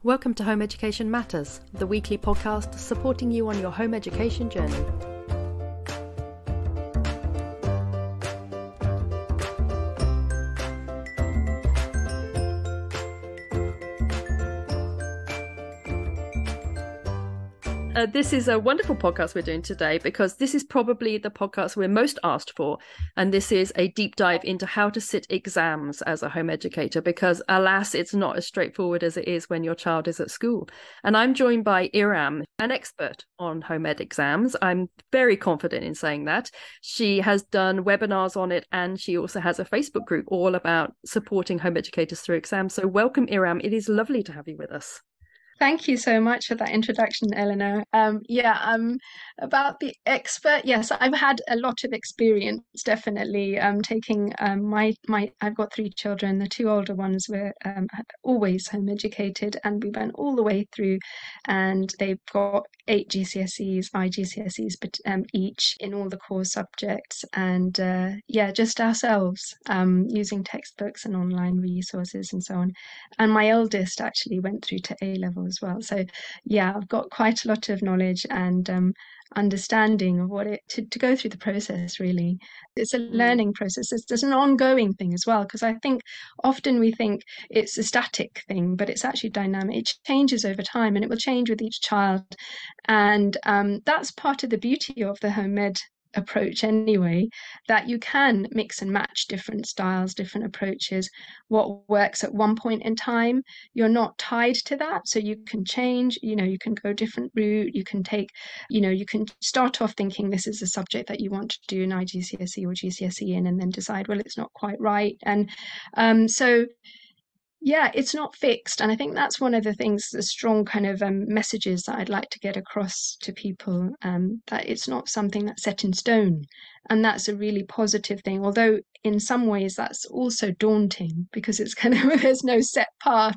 Welcome to Home Education Matters, the weekly podcast supporting you on your home education journey. This is a wonderful podcast we're doing today because this is probably the podcast we're most asked for. And this is a deep dive into how to sit exams as a home educator, because alas, it's not as straightforward as it is when your child is at school. And I'm joined by Iram, an expert on home ed exams. I'm very confident in saying that. She has done webinars on it, and she also has a Facebook group all about supporting home educators through exams. So welcome, Iram. It is lovely to have you with us. Thank you so much for that introduction, Eleanor. About the expert. Yes, I've had a lot of experience, definitely. Taking I've got 3 children. The 2 older ones were always home educated, and we went all the way through. And they've got 8 GCSEs, IGCSEs, but each in all the core subjects. And just ourselves using textbooks and online resources and so on. And my eldest actually went through to A level as well. So I've got quite a lot of knowledge and understanding of what to go through the process. Really, it's a learning process. There's an ongoing thing as well, because I think often we think it's a static thing, but it's actually dynamic. It changes over time, and it will change with each child. And that's part of the beauty of the home ed approach anyway, that you can mix and match different styles, different approaches. What works at one point in time, you're not tied to that, so you can change. You can go a different route. You can take, you can start off thinking this is a subject that you want to do an IGCSE or GCSE in, and then decide, well, it's not quite right. And it's not fixed. And I think that's one of the things, the strong kind of messages that I'd like to get across to people, that it's not something that's set in stone. And that's a really positive thing. Although in some ways that's also daunting, because it's kind of, there's no set path.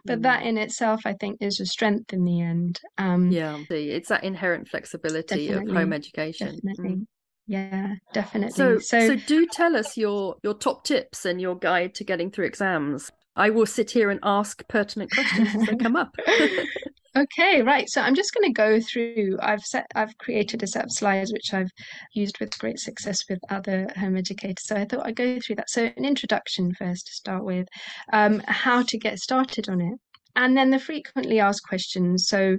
But that in itself, I think, is a strength in the end. It's that inherent flexibility of home education. Definitely. Yeah, definitely. So do tell us your top tips and your guide to getting through exams. I will sit here and ask pertinent questions as they come up. Okay, right. So I'm just going to go through. I've created a set of slides which I've used with great success with other home educators. So I thought I'd go through that. So an introduction first to start with, how to get started on it. And then the frequently asked questions. So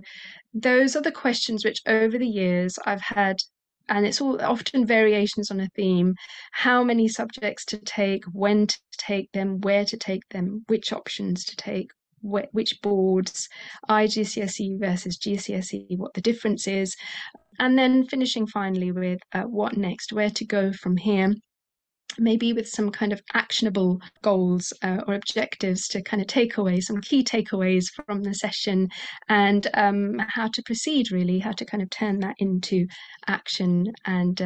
those are the questions which over the years I've had, and it's all often variations on a theme: how many subjects to take, when to take them, where to take them, which options to take, which boards, IGCSE versus GCSE, what the difference is, and then finishing finally with what next, where to go from here. Maybe with some kind of actionable goals or objectives to kind of take away some key takeaways from the session, and how to proceed, really, how to kind of turn that into action. And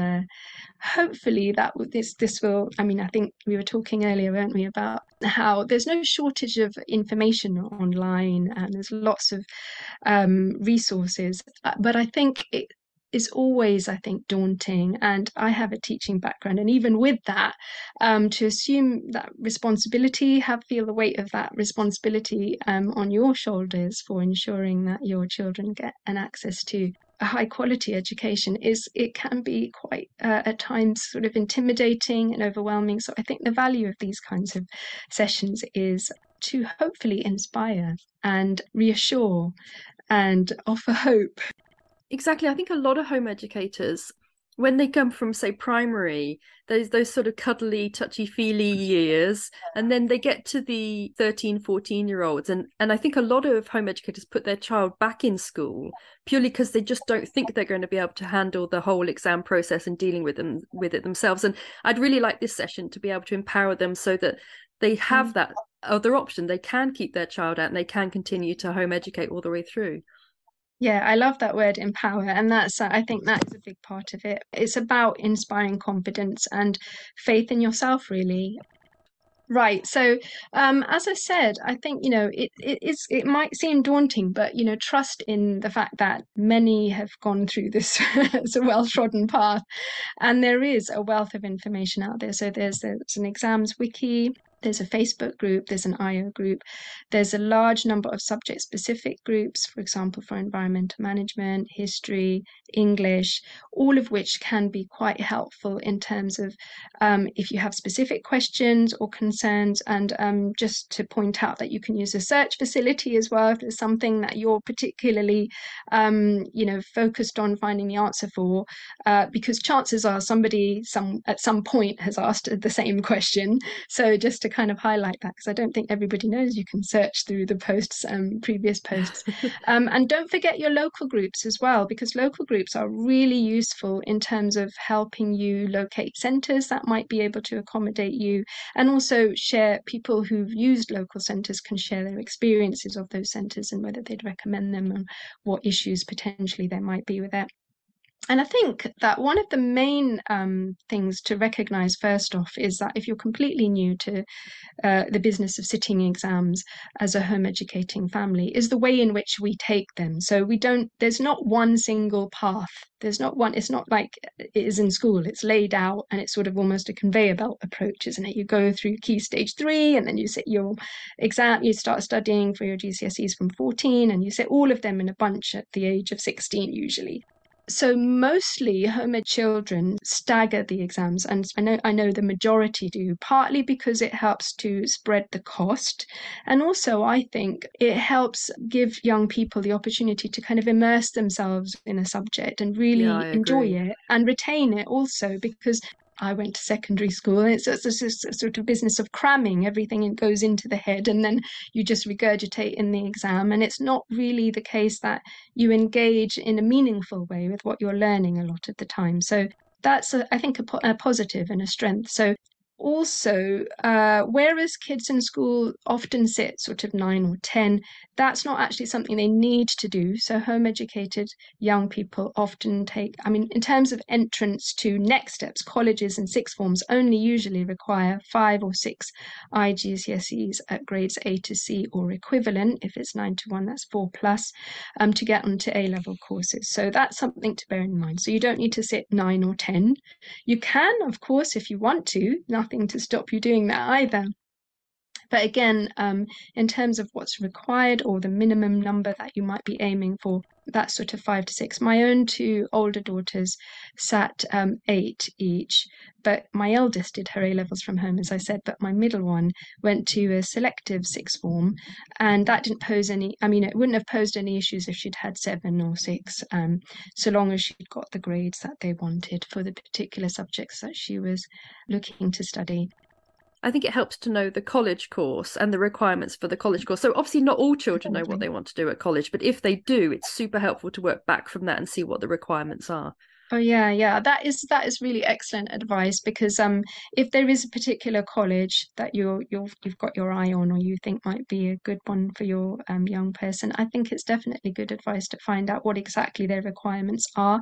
hopefully this will, I think we were talking earlier, weren't we, about how there's no shortage of information online, and there's lots of resources, but I think it is always, daunting. And I have a teaching background, and even with that, to assume that responsibility, feel the weight of that responsibility on your shoulders for ensuring that your children get an access to a high quality education, it can be quite at times sort of intimidating and overwhelming. So I think the value of these kinds of sessions is to hopefully inspire and reassure and offer hope. Exactly. I think a lot of home educators, when they come from, say, primary, those sort of cuddly, touchy-feely years, and then they get to the 13, 14-year-olds. And I think a lot of home educators put their child back in school purely because they just don't think they're going to be able to handle the whole exam process and dealing with it themselves. And I'd really like this session to be able to empower them so that they have that other option. They can keep their child out and they can continue to home educate all the way through. Yeah, I love that word, empower. And I think that is a big part of it. It's about inspiring confidence and faith in yourself, really. Right. So, as I said, I think, it might seem daunting, but, trust in the fact that many have gone through this as a well-trodden path, and there is a wealth of information out there. So there's an exams wiki. There's a Facebook group, there's an IO group, there's a large number of subject-specific groups, for example, for environmental management, history, English, all of which can be quite helpful in terms of if you have specific questions or concerns. And just to point out that you can use a search facility as well if there's something that you're particularly focused on finding the answer for, because chances are somebody at some point has asked the same question. So just to kind of highlight that, because I don't think everybody knows you can search through the posts, previous posts. And don't forget your local groups as well, because local groups are really useful in terms of helping you locate centres that might be able to accommodate you, and also share. People who've used local centres can share their experiences of those centres and whether they'd recommend them and what issues potentially there might be with that. And I think that one of the main things to recognize first off is that if you're completely new to the business of sitting exams as a home educating family, is the way in which we take them. So there's not one single path. There's not one, it's not like it is in school. It's laid out and it's sort of almost a conveyor belt approach, isn't it? You go through key stage 3 and then you sit your exam, you start studying for your GCSEs from 14 and you sit all of them in a bunch at the age of 16 usually. So mostly home ed children stagger the exams, and I know the majority do, partly because it helps to spread the cost, and also I think it helps give young people the opportunity to kind of immerse themselves in a subject and really enjoy it and retain it also, because I went to secondary school and it's a sort of business of cramming everything goes into the head and then you just regurgitate in the exam, and it's not really the case that you engage in a meaningful way with what you're learning a lot of the time. So that's I think a positive and a strength. So also, whereas kids in school often sit sort of 9 or 10, that's not actually something they need to do. So home educated young people often in terms of entrance to next steps, colleges and sixth forms only usually require 5 or 6 IGCSEs at grades A to C or equivalent. If it's 9 to 1, that's 4 plus, to get onto A-level courses. So that's something to bear in mind. So you don't need to sit 9 or 10. You can, of course, if you want to, nothing to stop you doing that either. But again, in terms of what's required or the minimum number that you might be aiming for, that's sort of 5 to 6. My own 2 older daughters sat 8 each, but my eldest did her A-levels from home, as I said, but my middle one went to a selective sixth form, and that didn't pose any, it wouldn't have posed any issues if she'd had 7 or 6, so long as she'd got the grades that they wanted for the particular subjects that she was looking to study. I think it helps to know the college course and the requirements for the college course. So obviously not all children know what they want to do at college, but if they do, it's super helpful to work back from that and see what the requirements are. Oh yeah. That is really excellent advice, because if there is a particular college that you've got your eye on or you think might be a good one for your young person, I think it's definitely good advice to find out what exactly their requirements are,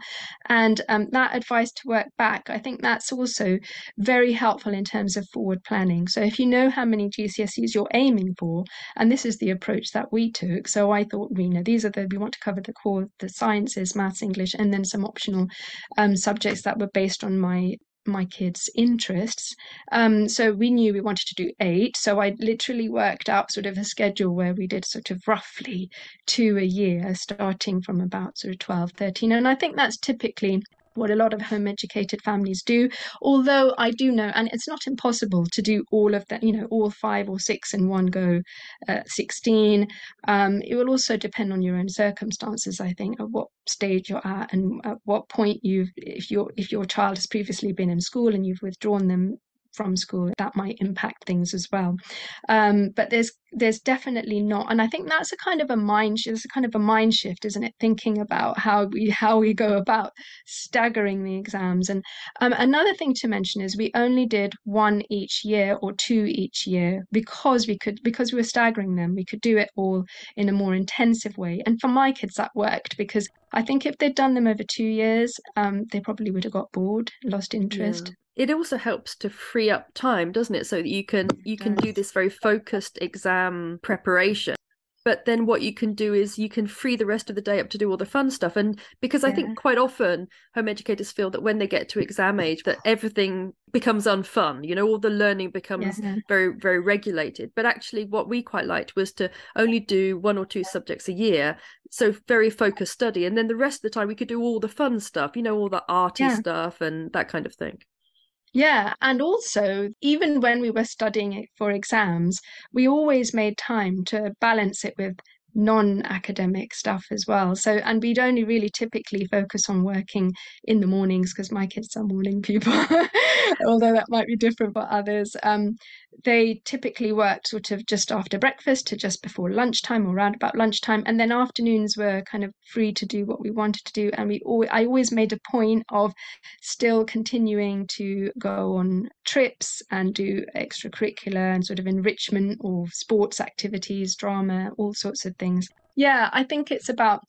and that advice to work back. I think that's also very helpful in terms of forward planning. So if you know how many GCSEs you're aiming for, and this is the approach that we took. So I thought, we want to cover the core, the sciences, maths, English, and then some optional subjects that were based on my kids' interests. So we knew we wanted to do 8. So I literally worked out sort of a schedule where we did sort of roughly 2 a year, starting from about sort of 12, 13. And I think that's typically what a lot of home educated families do, although I do know, and it's not impossible to do all of that, all 5 or 6 in one go at 16. It will also depend on your own circumstances, I think, at what stage you're at and at what point if your child has previously been in school and you've withdrawn them from school, that might impact things as well. But there's definitely not, and I think that's a kind of a mind shift, isn't it? Thinking about how we go about staggering the exams. And another thing to mention is we only did 1 each year or 2 each year because we were staggering them. We could do it all in a more intensive way, and for my kids that worked, because I think if they'd done them over 2 years, they probably would have got bored, lost interest. Yeah. It also helps to free up time, doesn't it? So that you can do this very focused exam preparation. But then what you can do is you can free the rest of the day up to do all the fun stuff. And because I think quite often home educators feel that when they get to exam age, that everything becomes unfun, all the learning becomes very, very regulated. But actually what we quite liked was to only do 1 or 2 subjects a year. So very focused study. And then the rest of the time we could do all the fun stuff, all the arty stuff and that kind of thing. Yeah, and also, even when we were studying it for exams, we always made time to balance it with non-academic stuff as well. So, and we'd only really typically focus on working in the mornings because my kids are morning people, although that might be different for others. They typically worked sort of just after breakfast to just before lunchtime or around about lunchtime, and then afternoons were kind of free to do what we wanted to do. And I always made a point of still continuing to go on trips and do extracurricular and sort of enrichment or sports activities, drama, all sorts of things. Yeah, I think it's about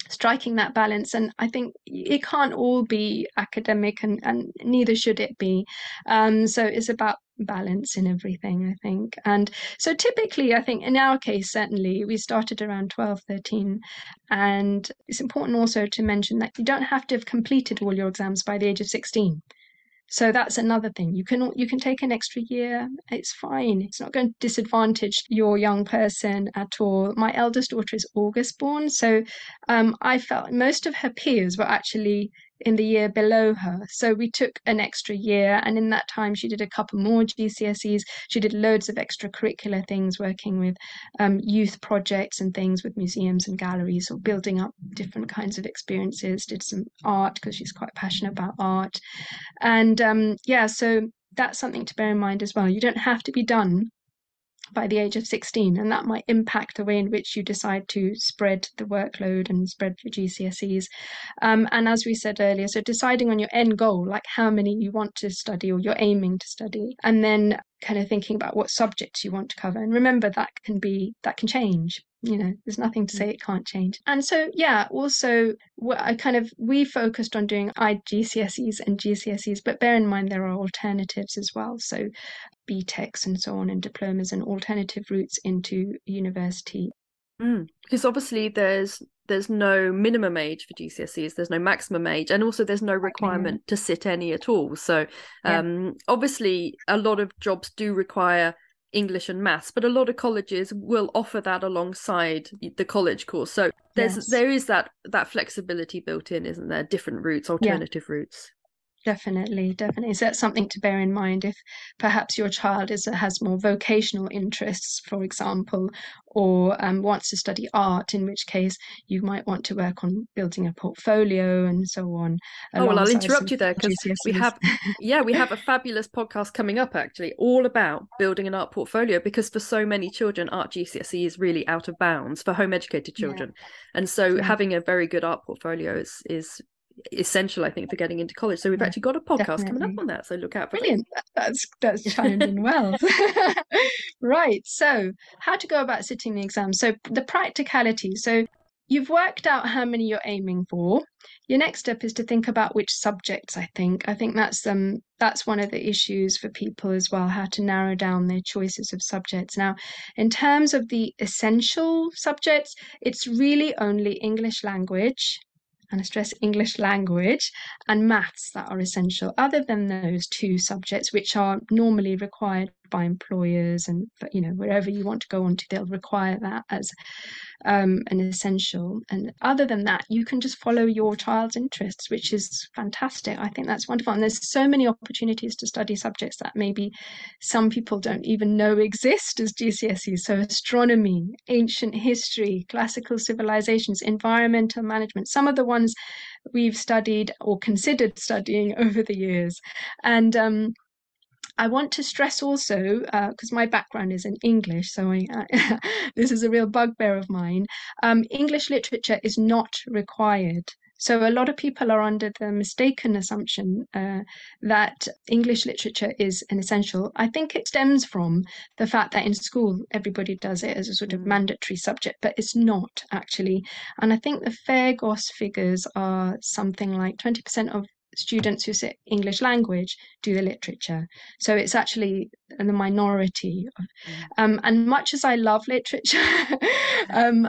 striking that balance, and I think it can't all be academic, and neither should it be. So it's about balance in everything, I think. And so typically, I think in our case, certainly we started around 12, 13, and it's important also to mention that you don't have to have completed all your exams by the age of 16. So that's another thing. You can take an extra year. It's fine. It's not going to disadvantage your young person at all. My eldest daughter is August born, so I felt most of her peers were actually in the year below her. So we took an extra year, and in that time she did a couple more GCSEs. She did loads of extracurricular things, working with youth projects and things with museums and galleries, or building up different kinds of experiences. Did some art because she's quite passionate about art. And so that's something to bear in mind as well. You don't have to be done by the age of 16, and that might impact the way in which you decide to spread the workload and spread your GCSEs. And as we said earlier, so deciding on your end goal, like how many you want to study or you're aiming to study, and then kind of thinking about what subjects you want to cover. And remember, that can change. There's nothing to say it can't change. And so, also we focused on doing IGCSEs and GCSEs, but bear in mind there are alternatives as well. So BTECs and so on, and diplomas and alternative routes into university. Because obviously there's no minimum age for GCSEs, there's no maximum age, and also there's no requirement to sit any at all. So obviously a lot of jobs do require English and maths, but a lot of colleges will offer that alongside the college course. So there is that flexibility built in, isn't there? Different routes, alternative routes. Definitely. So that's something to bear in mind if perhaps your child has more vocational interests, for example, or wants to study art, in which case you might want to work on building a portfolio and so on. Well, I'll interrupt you there because we have a fabulous podcast coming up actually, all about building an art portfolio, because for so many children, art GCSE is really out of bounds for home educated children. And so having a very good art portfolio is essential, I think, for getting into college. So we've actually got a podcast coming up on that, so look out for Brilliant. That's chimed in well. Right, so how to go about sitting the exam. So the practicality. So you've worked out how many you're aiming for. Your next step is to think about which subjects. I think that's one of the issues for people as well, how to narrow down their choices of subjects. Now, in terms of the essential subjects, it's really only English language, and I stress English language, and maths that are essential. Other than those 2 subjects, which are normally required by employers, and wherever you want to go on to, they'll require that as an essential. And other than that, you can just follow your child's interests, which is fantastic. I think that's wonderful. And there's so many opportunities to study subjects that maybe some people don't even know exist as GCSEs. So astronomy, ancient history, classical civilizations, environmental management, some of the ones we've studied or considered studying over the years. And I want to stress also, because my background is in English, so this is a real bugbear of mine. English literature is not required. So a lot of people are under the mistaken assumption that English literature is an essential. I think it stems from the fact that in school everybody does it as a sort of mandatory subject, but it's not actually. And I think the Fair Goss figures are something like 20% of students who sit English language do the literature. So it's actually the minority. And much as I love literature,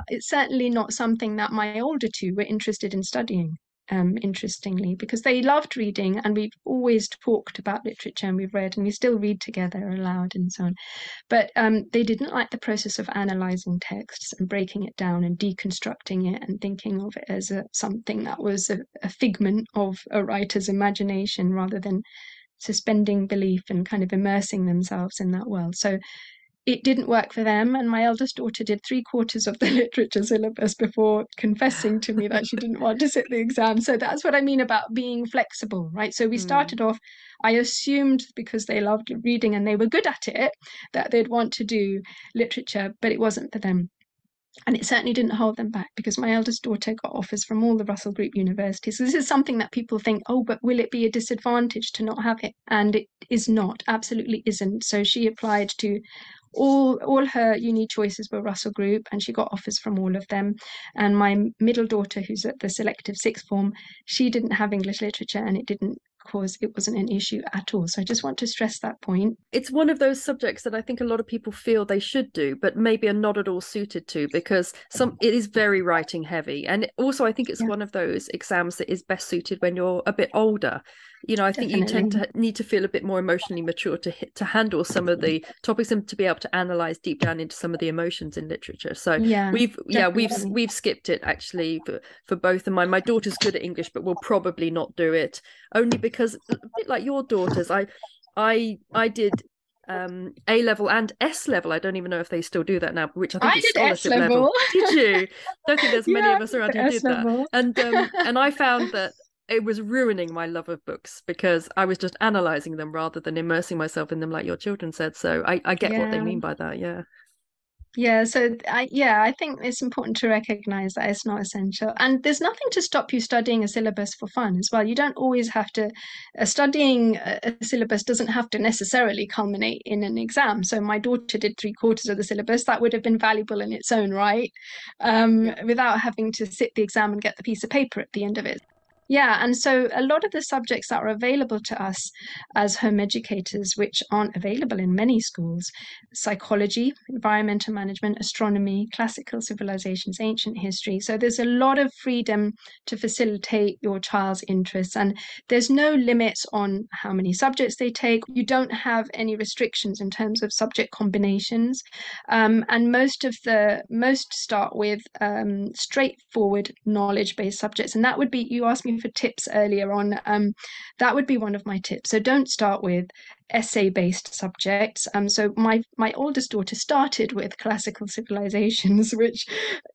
it's certainly not something that my older two were interested in studying. Interestingly, because they loved reading, and we've always talked about literature, and we've read, and we still read together aloud and so on. But they didn't like the process of analyzing texts and breaking it down and deconstructing it and thinking of it as something that was a figment of a writer's imagination, rather than suspending belief and kind of immersing themselves in that world. So it didn't work for them. And my eldest daughter did 3/4 of the literature syllabus before confessing to me that she didn't want to sit the exam. So that's what I mean about being flexible, right? So we started off, I assumed because they loved reading and they were good at it, that they'd want to do literature, but it wasn't for them. And it certainly didn't hold them back, because my eldest daughter got offers from all the Russell Group universities. So this is something that people think, oh, but will it be a disadvantage to not have it? And it is not, absolutely isn't. So she applied to all her uni choices were Russell Group, and she got offers from all of them. And my middle daughter, who's at the selective sixth form, she didn't have English literature, and it wasn't an issue at all. So I just want to stress that point. It's one of those subjects that I think a lot of people feel they should do, but maybe are not at all suited to, because it is very writing heavy. And also I think it's one of those exams that is best suited when you're a bit older. I think you tend to need to feel a bit more emotionally mature to handle some of the topics and to be able to analyze deep down into some of the emotions in literature. So we've skipped it actually for both of mine. My daughter's good at English, but will probably not do it, only because, a bit like your daughters, I did A level and S level. I don't even know if they still do that now, which I think is scholarship level. Did you? Don't think there's many of us around who did that. And I found that it was ruining my love of books, because I was just analysing them rather than immersing myself in them, like your children said. So I get what they mean by that. Yeah, so I think it's important to recognize that it's not essential. And there's nothing to stop you studying a syllabus for fun as well. You don't always have to, studying a syllabus doesn't have to necessarily culminate in an exam. So my daughter did 3/4 of the syllabus. That would have been valuable in its own right, without having to sit the exam and get the piece of paper at the end of it. Yeah, and so a lot of the subjects that are available to us as home educators, which aren't available in many schools: psychology, environmental management, astronomy, classical civilizations, ancient history. So there's a lot of freedom to facilitate your child's interests, and there's no limits on how many subjects they take. You don't have any restrictions in terms of subject combinations, and most start with straightforward knowledge-based subjects, and that would be, you asked me for tips earlier on, that would be one of my tips. So don't start with essay-based subjects. So my oldest daughter started with classical civilizations, which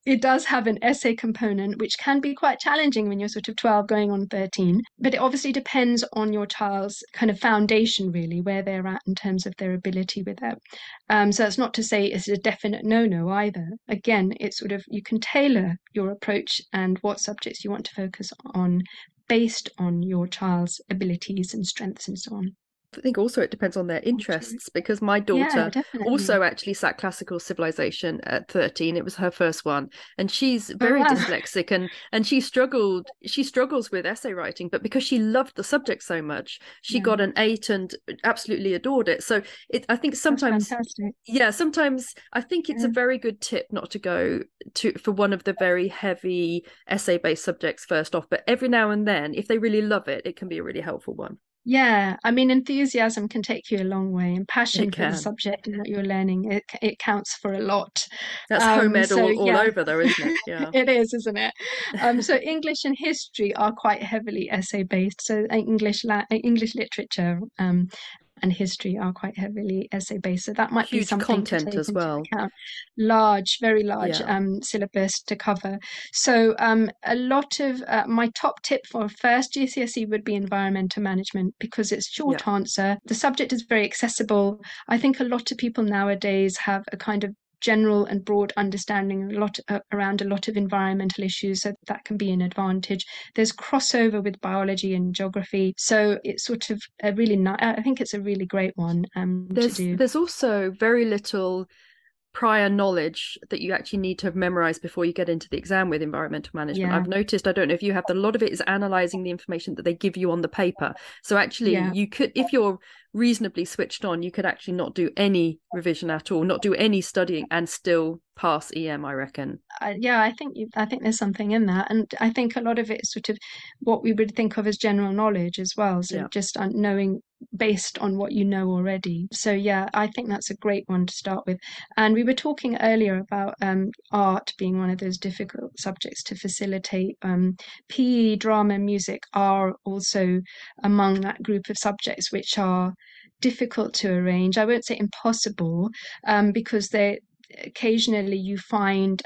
it does have an essay component, which can be quite challenging when you're sort of 12 going on 13. But it obviously depends on your child's kind of foundation, really, where they're at in terms of their ability with it. So that's not to say it's a definite no-no either. Again, it's sort of, you can tailor your approach and what subjects you want to focus on based on your child's abilities and strengths and so on. I think also it depends on their interests, because my daughter also actually sat classical civilization at 13. It was her first one, and she's very dyslexic, and she struggles with essay writing, but because she loved the subject so much, she got an 8 and absolutely adored it. So I think sometimes I think it's a very good tip not to go for one of the very heavy essay based subjects first off, but every now and then, if they really love it, it can be a really helpful one. Yeah, I mean, enthusiasm can take you a long way, and passion for the subject and what you're learning, it counts for a lot. That's home ed all over, though, isn't it? Yeah, it is, isn't it? So English and history are quite heavily essay based. So English literature and history are quite heavily essay based. So that might be something content to take as into well. account. Very large syllabus to cover. So a lot of my top tip for first GCSE would be environmental management, because it's short answer. The subject is very accessible. I think a lot of people nowadays have a kind of general and broad understanding around a lot of environmental issues, so that can be an advantage. There's crossover with biology and geography, so it's sort of I think it's a really great one to do. There's also very little prior knowledge that you actually need to have memorized before you get into the exam with environmental management. Yeah. I've noticed, I don't know if you have, a lot of it is analyzing the information that they give you on the paper. So actually Yeah. you could, if you're reasonably switched on, you could actually not do any revision at all, not do any studying, and still pass EM, I reckon. Yeah, I think there's something in that, and I think a lot of it is sort of what we would think of as general knowledge as well. So Yeah. just knowing based on what you know already. So yeah, I think that's a great one to start with. And we were talking earlier about art being one of those difficult subjects to facilitate. PE, drama, music are also among that group of subjects which are difficult to arrange. I won't say impossible, because they occasionally you find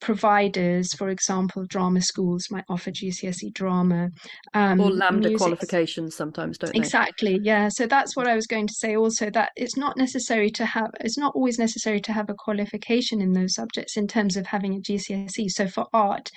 providers, for example, drama schools might offer GCSE drama, Or lambda music. qualifications sometimes, don't they? Exactly, yeah. So that's what I was going to say also, that it's not always necessary to have a qualification in those subjects in terms of having a GCSE. So for art,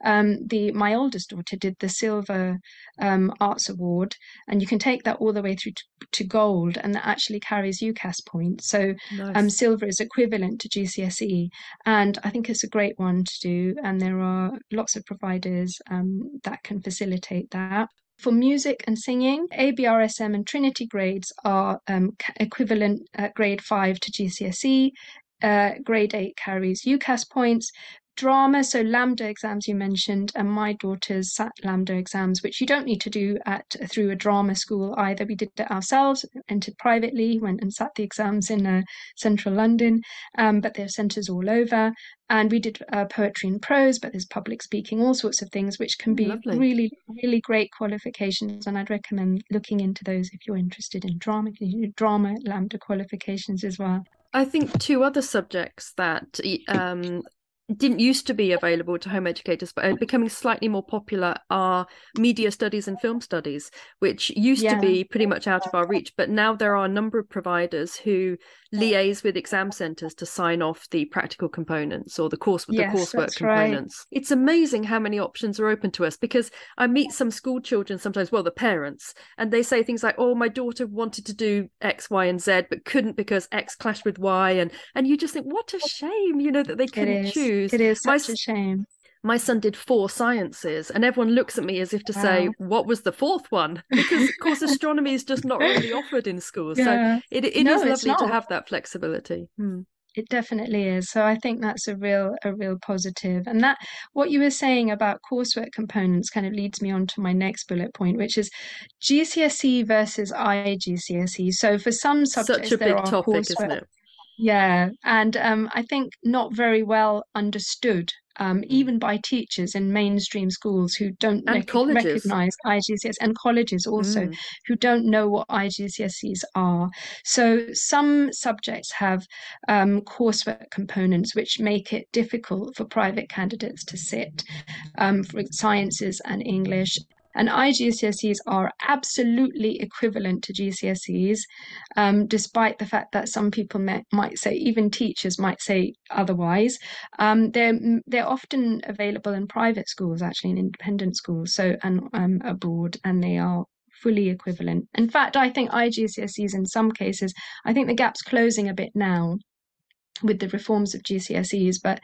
the my oldest daughter did the Silver Arts Award, and you can take that all the way through to gold, and that actually carries UCAS points. So Nice. silver is equivalent to GCSE, and I think it's a great one to do. And there are lots of providers that can facilitate that. For music and singing, ABRSM and Trinity grades are equivalent at grade 5 to GCSE. Grade 8 carries UCAS points. Drama, so Lambda exams you mentioned, and my daughter's sat Lambda exams, which you don't need to do through a drama school either. We did it ourselves, entered privately, went and sat the exams in central London, but there are centres all over. And we did poetry and prose, but there's public speaking, all sorts of things, which can be Lovely. really, really great qualifications. And I'd recommend looking into those if you're interested in drama. You can do drama Lambda qualifications as well. I think two other subjects that didn't used to be available to home educators, but are becoming slightly more popular, are media studies and film studies, which used to Yeah, be pretty much out of our reach. But now there are a number of providers who liaise with exam centres to sign off the practical components or the yes, coursework that's right. components. It's amazing how many options are open to us, because I meet some school children sometimes, well, the parents, and they say things like, "Oh, my daughter wanted to do X, Y, and Z, but couldn't because X clashed with Y," and you just think, what a shame, that they It couldn't is. choose. It is My such a shame. my son did 4 sciences, and everyone looks at me as if to say, Wow. what was the fourth one? Because of course astronomy is just not really offered in schools. So Yeah. it No, is it's lovely to not. have that flexibility. It definitely is. So I think that's a real positive. And that what you were saying about coursework components kind of leads me on to my next bullet point, which is GCSE versus IGCSE. So for some Such subjects a there big are topic, isn't coursework. it? Yeah, and I think not very well understood, Mm. even by teachers in mainstream schools who don't And colleges. recognize IGCSEs, and colleges also Mm. who don't know what IGCSEs are. So some subjects have coursework components which make it difficult for private candidates to sit, for sciences and English. And IGCSEs are absolutely equivalent to GCSEs, despite the fact that some people might say, even teachers might say otherwise. They're often available in private schools, actually in independent schools, so and abroad, and they are fully equivalent. In fact, I think IGCSEs in some cases, I think the gap's closing a bit now with the reforms of GCSEs, but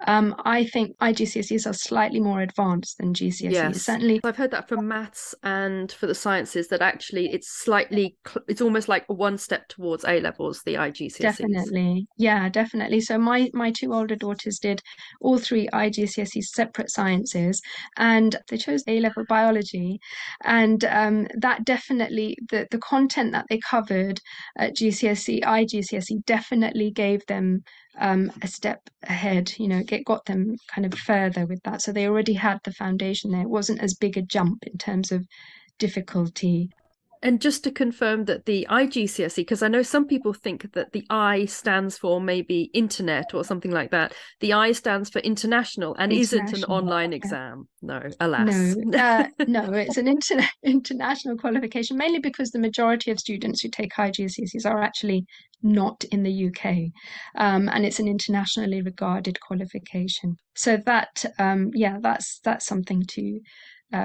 I think IGCSEs are slightly more advanced than GCSEs. Yes, Certainly, I've heard that for maths and for the sciences, that actually it's almost like one step towards A levels, the IGCSEs. definitely. Yeah, definitely. So my two older daughters did all three IGCSE separate sciences, and they chose A-level biology. And that definitely, the content that they covered at GCSE, IGCSE definitely gave them a step ahead, it got them kind of further with that. So they already had the foundation there. It wasn't as big a jump in terms of difficulty. And just to confirm that the IGCSE, because I know some people think that the I stands for maybe internet or something like that. The I stands for international and isn't an International. online Yeah. exam. No, No, alas. no, it's an international qualification, mainly because the majority of students who take high GCSEs are actually not in the UK, and it's an internationally regarded qualification. So that, yeah, that's something to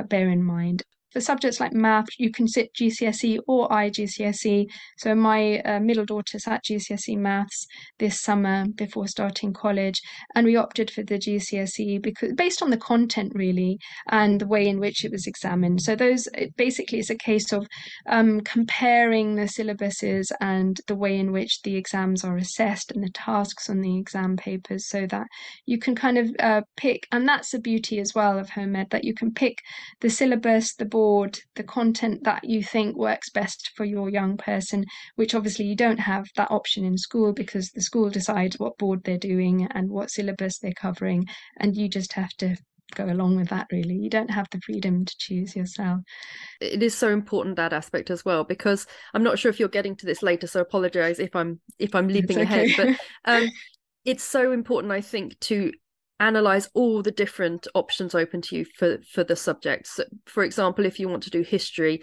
bear in mind. For subjects like math, you can sit GCSE or IGCSE. So my middle daughter sat GCSE maths this summer before starting college, and we opted for the GCSE because based on the content really and the way in which it was examined. So those basically it's a case of comparing the syllabuses and the way in which the exams are assessed and the tasks on the exam papers, so that you can kind of pick, and that's the beauty as well of home ed, that you can pick the syllabus, the board, the content that you think works best for your young person, which obviously you don't have that option in school because the school decides what board they're doing and what syllabus they're covering, and you just have to go along with that really. You don't have the freedom to choose yourself. It is so important, that aspect as well, because I'm not sure if you're getting to this later, so apologize if I'm It's leaping okay. ahead, but it's so important, I think, to analyze all the different options open to you for the subjects. For example, if you want to do history,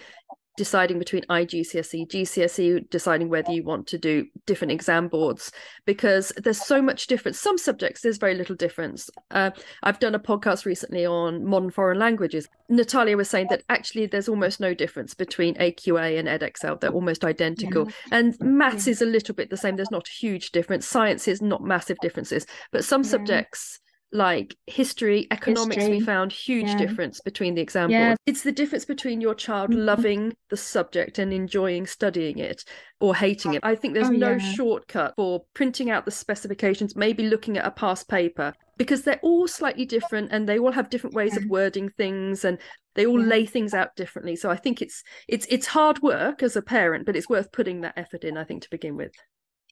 deciding between IGCSE, GCSE, deciding whether you want to do different exam boards, because there's so much difference. Some subjects, there's very little difference. I've done a podcast recently on modern foreign languages. Natalia was saying that actually there's almost no difference between AQA and EdXL. They're almost identical. Yeah. And maths Yeah. is a little bit the same. There's not a huge difference. Science is not massive differences. But some Yeah. subjects like history, economics, we History. found huge Yeah. difference between the exam Yeah. boards. It's the difference between your child Mhm. loving the subject and enjoying studying it or hating it. I think there's Oh no yeah. shortcut for printing out the specifications, maybe looking at a past paper, because they're all slightly different and they all have different ways Yeah. of wording things and they all Yeah. lay things out differently. So I think it's hard work as a parent, but it's worth putting that effort in, I think, to begin with.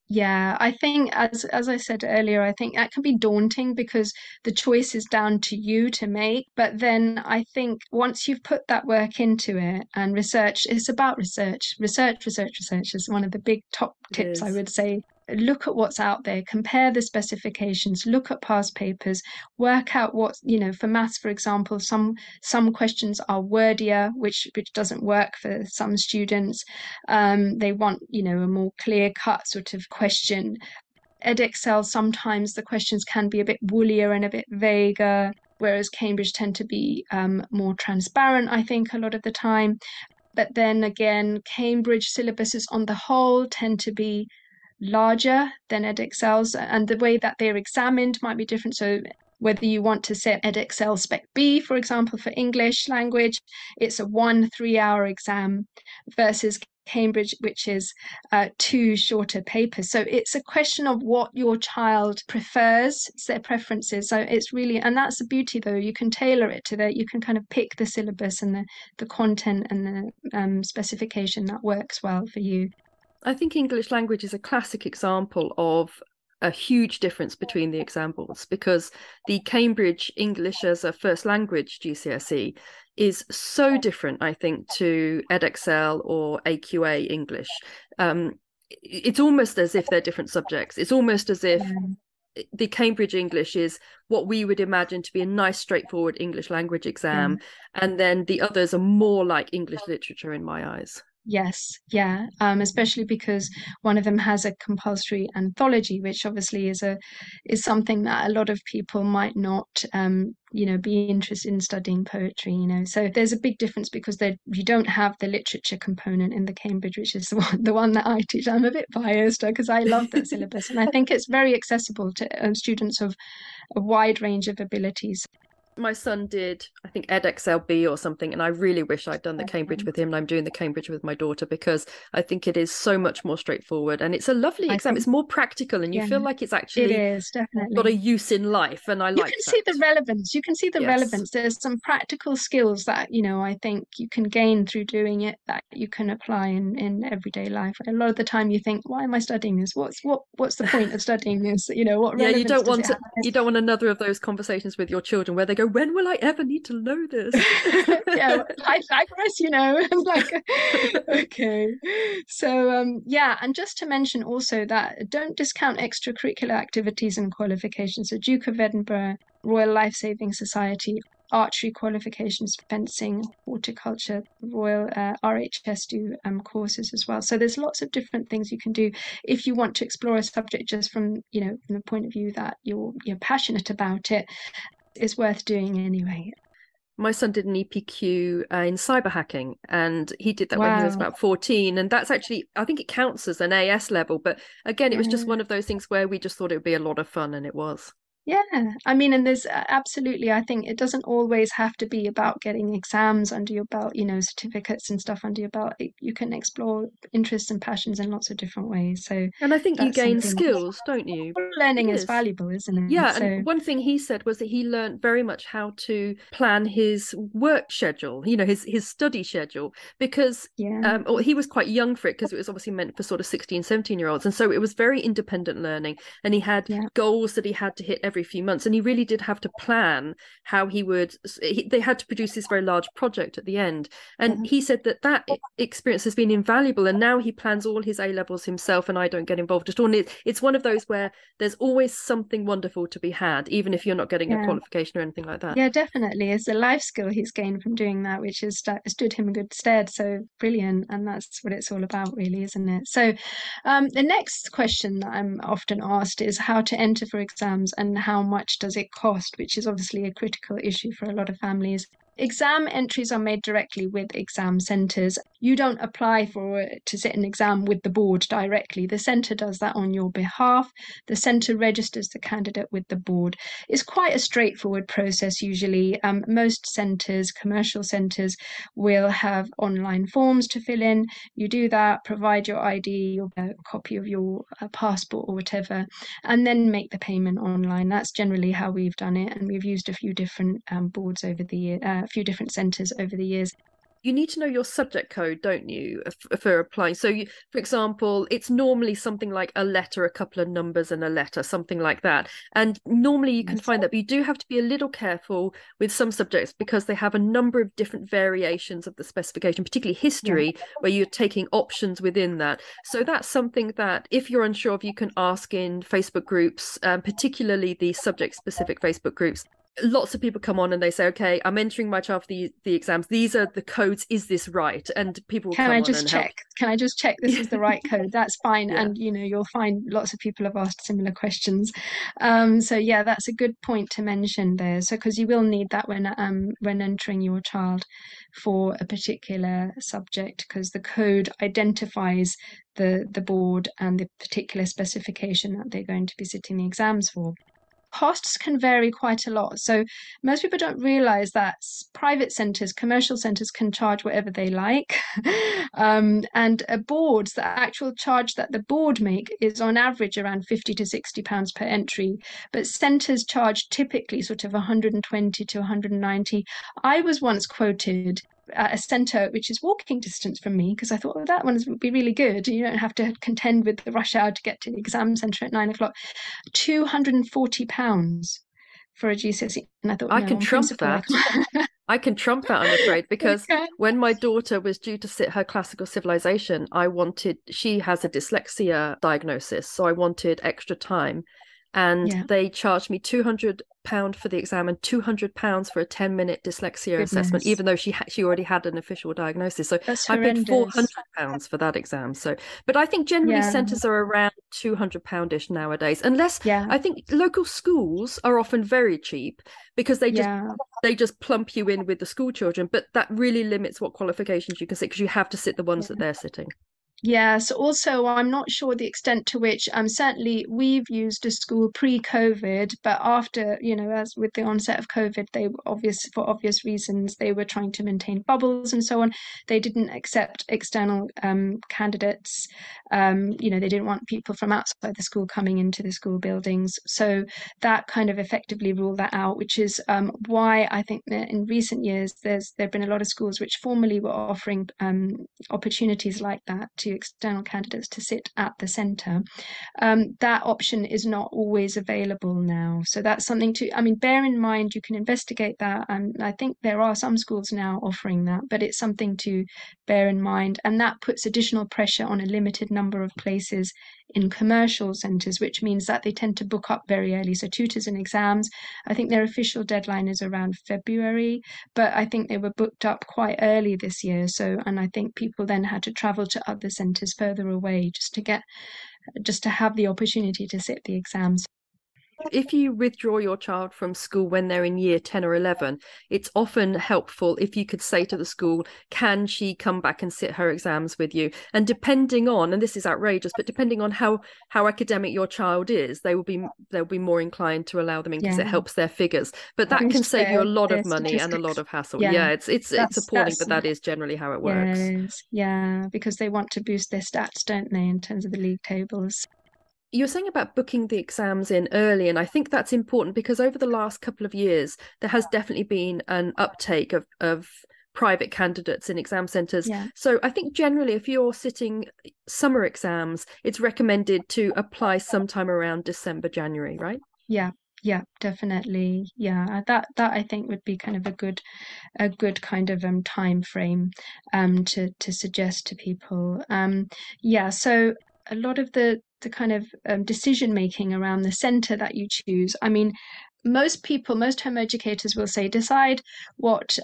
Yeah, I think as I said earlier, I think that can be daunting because the choice is down to you to make. But then I think once you've put that work into it and research, it's about research. Research is one of the big top It tips I is. would say. Look at what's out there, compare the specifications, look at past papers, work out what, for maths, for example, some questions are wordier, which doesn't work for some students. They want, a more clear-cut sort of question. EdXL, sometimes the questions can be a bit woollier and a bit vaguer, whereas Cambridge tend to be more transparent, I think, a lot of the time. But then again, Cambridge syllabuses on the whole tend to be larger than EdXL's, and the way that they're examined might be different. So whether you want to set EdXL Spec B, for example, for English language, it's a 1 3-hour exam versus Cambridge, which is 2 shorter papers. So it's a question of what your child prefers, it's their preferences. So it's really, and that's the beauty though, you can tailor it to that. You can kind of pick the syllabus and the content and the specification that works well for you. I think English language is a classic example of a huge difference between the exam boards, because the Cambridge English as a first language GCSE is so different, I think, to EdXL or AQA English. It's almost as if they're different subjects. It's almost as if Yeah. the Cambridge English is what we would imagine to be a nice, straightforward English language Yeah. exam, and then the others are more like English literature in my eyes. Yes, yeah. Especially because one of them has a compulsory anthology, which obviously is something that a lot of people might not be interested in studying poetry. So there's a big difference because you don't have the literature component in the Cambridge, which is the one that I teach. I'm a bit biased because I love that syllabus and I think it's very accessible to students of a wide range of abilities. My son did, I think, EdXLB or something, and I really wish I'd done the Cambridge with him, and I'm doing the Cambridge with my daughter because I think it is so much more straightforward and it's a lovely I exam. think, It's more practical and you yeah, feel like it's it actually is got a definitely. use in life, and I You can like see that. the relevance. You can see the Yes. relevance. There's some practical skills that, I think you can gain through doing it that you can apply in everyday life. A lot of the time you think, why am I studying this? What's the point of studying this? What Yeah, relevance does it have? you don't want another of those conversations with your children where they go, when will I ever need to know this? Yeah, like us, I'm like, okay. So yeah, and just to mention also that don't discount extracurricular activities and qualifications. So Duke of Edinburgh, Royal Life Saving Society, archery qualifications, fencing, horticulture, Royal RHS do courses as well. So there's lots of different things you can do if you want to explore a subject just from from the point of view that you're passionate about it. It's worth doing anyway. My son did an EPQ in cyber hacking, and he did that when he was Wow. about 14. And that's actually, I think it counts as an AS level. But again, it was just Yeah. one of those things where we just thought it would be a lot of fun, and it was. Yeah, I mean, and there's absolutely, I think it doesn't always have to be about getting exams under your belt, certificates and stuff under your belt. You can explore interests and passions in lots of different ways. So And I think you that's gain something, skills, don't you? It learning is is. valuable, isn't it? Yeah, and So, one thing he said was that he learned very much how to plan his work schedule, his study schedule, because yeah, or he was quite young for it because it was obviously meant for sort of 16, 17-year-olds. And so it was very independent learning. And he had yeah, goals that he had to hit every few months. And he really did have to plan how they had to produce this very large project at the end. And yeah. he said that experience has been invaluable. And now he plans all his A levels himself, and I don't get involved at all. And it's one of those where there's always something wonderful to be had, even if you're not getting a Yeah. qualification or anything like that. Yeah, definitely. It's a life skill he's gained from doing that, which has stood him in good stead. So brilliant. And that's what it's all about, really, isn't it? So, the next question that I'm often asked is how to enter for exams and how much does it cost, which is obviously a critical issue for a lot of families. Exam entries are made directly with exam centres. You don't apply to sit an exam with the board directly. The centre does that on your behalf. The centre registers the candidate with the board. It's quite a straightforward process usually. Most centres, commercial centres, will have online forms to fill in. You do that, provide your ID or a copy of your passport or whatever, and then make the payment online. That's generally how we've done it, and we've used a few different boards over the year, a few different centres over the years. You need to know your subject code, don't you, for applying? So, for example, it's normally something like a letter, a couple of numbers, and a letter, something like that. And normally you can Yes. find that, but you do have to be a little careful with some subjects because they have a number of different variations of the specification, particularly Yeah. history, where you're taking options within that. So that's something that, if you're unsure of, you can ask in Facebook groups, particularly the subject-specific Facebook groups. Lots of people come on and they say, okay, I'm entering my child for the exams, these are the codes, is this right? And people will Can I come on just and help. check? Can I just check this is the right code? That's fine. Yeah, And you'll find lots of people have asked similar questions. So yeah, that's a good point to mention there. So because you will need that when entering your child for a particular subject, because the code identifies the board and the particular specification that they're going to be sitting the exams for. Costs can vary quite a lot. So most people don't realize that private centers, commercial centers can charge whatever they like. And a board's the actual charge that the board make is on average around 50 to 60 pounds per entry. But centers charge typically sort of 120 to 190. I was once quoted at a centre which is walking distance from me because I thought, oh, that one would be really good. You don't have to contend with the rush hour to get to the exam centre at 9 o'clock. £240 for a GCSE. And I thought, I no, can on trump principle, I that. can't. I can trump that, I'm afraid, because Okay. when my daughter was due to sit her classical civilization, she has a dyslexia diagnosis, so I wanted extra time. And Yeah, they charged me £200 for the exam and £200 for a 10-minute dyslexia assessment, goodness. even though she already had an official diagnosis. So That's I paid horrendous. £400 for that exam. So, but I think generally Yeah, centres are around £200-ish nowadays, unless yeah, I think local schools are often very cheap because yeah. they just plump you in with the school children, but that really limits what qualifications you can sit because you have to sit the ones that they're sitting. Yes, also, I'm not sure the extent to which, certainly we've used a school pre-COVID, but after, as with the onset of COVID, for obvious reasons, they were trying to maintain bubbles and so on. They didn't accept external candidates. They didn't want people from outside the school coming into the school buildings. So that kind of effectively ruled that out, which is why I think that in recent years, there have been a lot of schools which formerly were offering opportunities like that to external candidates to sit at the centre. That option is not always available now. So that's something bear in mind. You can investigate that. And I think there are some schools now offering that, but it's something to bear in mind. And that puts additional pressure on a limited number of places in commercial centres, which means that they tend to book up very early. So tutors and exams, I think their official deadline is around February, but I think they were booked up quite early this year. And I think people then had to travel to other centres further away just to have the opportunity to sit the exams. if you withdraw your child from school when they're in year 10 or 11, it's often helpful if you could say to the school, can she come back and sit her exams with you? And depending on, and this is outrageous, but depending on how academic your child is, they'll be more inclined to allow them in because it helps their figures. But that can save you a lot of money and a lot of hassle. Yeah, it's appalling, but that is generally how it works. Yeah, because they want to boost their stats, don't they, in terms of the league tables. You're saying about booking the exams in early, and I think that's important because over the last couple of years, there has definitely been an uptake of private candidates in exam centres. Yeah. So I think generally, if you're sitting summer exams, it's recommended to apply sometime around December, January, right? Yeah, definitely. Yeah, that I think would be kind of a good kind of time frame to suggest to people. Yeah, so a lot of the kind of decision making around the center that you choose. I mean, most home educators will say decide what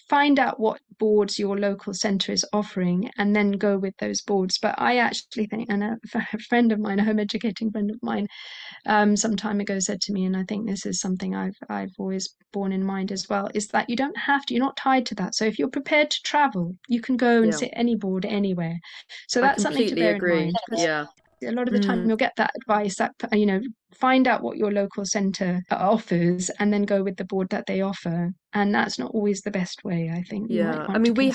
find out what boards your local center is offering and then go with those boards. But I actually think, and a friend of mine, a home educating friend of mine, some time ago said to me, and I think this is something I've always borne in mind as well, is that you don't have to, you're not tied to that. So if you're prepared to travel, you can go and sit any board anywhere. So that's something to bear in mind. Yeah. A lot of the time you'll get that advice that, find out what your local centre offers and then go with the board that they offer. And that's not always the best way, I think. Yeah, I mean, we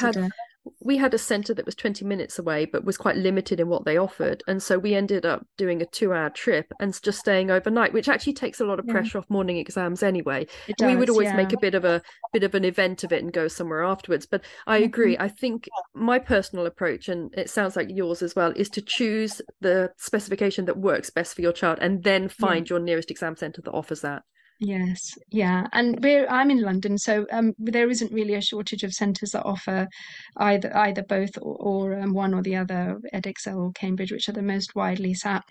had a centre that was 20 minutes away, but was quite limited in what they offered. And so we ended up doing a 2-hour trip and just staying overnight, which actually takes a lot of pressure off morning exams anyway. We would always make a bit of an event of it and go somewhere afterwards. But I agree. I think my personal approach, and it sounds like yours as well, is to choose the specification that works best for your child and then find your nearest exam centre that offers that. Yes, yeah, and I'm in London, so there isn't really a shortage of centres that offer either both or one or the other, Edexcel or Cambridge, which are the most widely sat.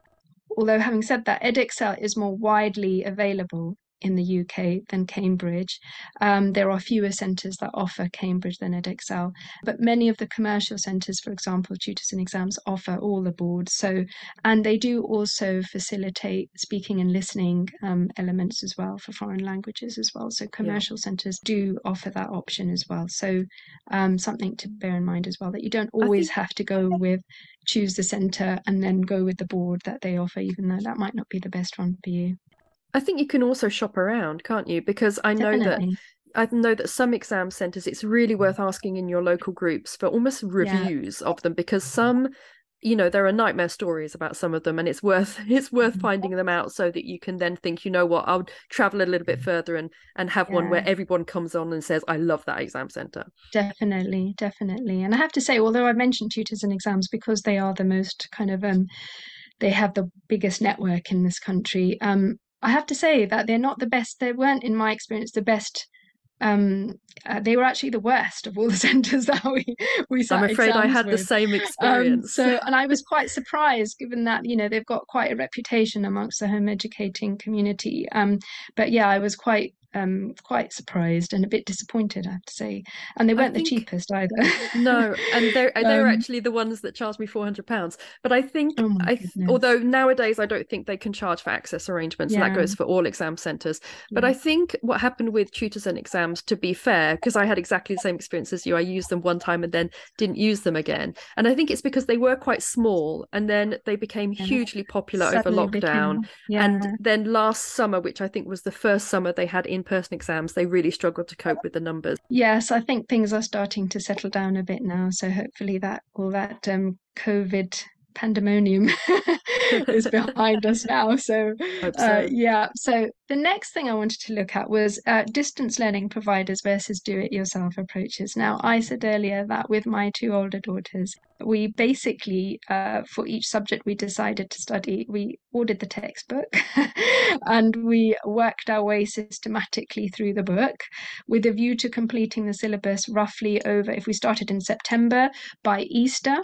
Although having said that, Edexcel is more widely available in the UK than Cambridge. There are fewer centres that offer Cambridge than Edexcel, but many of the commercial centres, for example, Tutors and Exams, offer all the boards. So, and they do also facilitate speaking and listening elements as well for foreign languages as well. So commercial centres do offer that option as well. So something to bear in mind as well, that you don't always have to choose the centre and then go with the board that they offer, even though that might not be the best one for you. I think you can also shop around, can't you? Because I know that some exam centres, it's really worth asking in your local groups for almost reviews of them, because some, there are nightmare stories about some of them, and it's worth finding them out so that you can then think, what, I'll travel a little bit further and have one where everyone comes on and says, I love that exam centre. Definitely. And I have to say, although I mentioned Tutors and Exams because they are the most kind of they have the biggest network in this country, I have to say that they're not the best. They weren't, in my experience, the best. They were actually the worst of all the centres that we sat. I'm afraid I had the same experience. And I was quite surprised, given that they've got quite a reputation amongst the home educating community. But yeah, I was quite surprised and a bit disappointed, I have to say. And they weren't the cheapest either. No, and they're actually the ones that charged me £400. But I think, although nowadays I don't think they can charge for access arrangements, and that goes for all exam centres. But I think what happened with Tutors and Exams, to be fair, because I had exactly the same experience as you, I used them one time and then didn't use them again. And I think it's because they were quite small, and then they became hugely popular over lockdown. And then last summer, which I think was the first summer they had in-person exams, they really struggled to cope with the numbers. Yes, I think things are starting to settle down a bit now. So hopefully that COVID pandemonium is behind us now. So, so the next thing I wanted to look at was distance learning providers versus do-it-yourself approaches. Now, I said earlier that with my 2 older daughters, we basically, for each subject we decided to study, we ordered the textbook and we worked our way systematically through the book with a view to completing the syllabus roughly over, if we started in September, by Easter.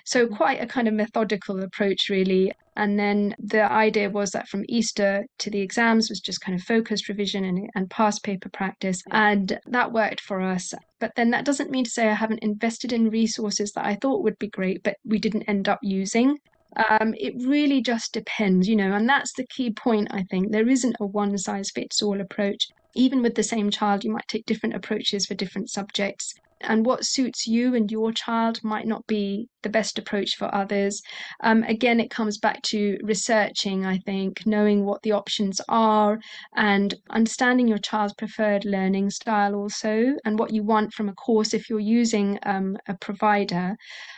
So quite a kind of methodical approach, really. And then the idea was that from Easter to the exams was just kind of focused revision and past paper practice. And that worked for us. But then that doesn't mean to say I haven't invested in resources that I thought would be great, but we didn't end up using. It really just depends, and that's the key point, I think. There isn't a one size fits all approach. Even with the same child, you might take different approaches for different subjects. And what suits you and your child might not be the best approach for others. Again, it comes back to researching, I think, knowing what the options are and understanding your child's preferred learning style also, and what you want from a course if you're using a provider.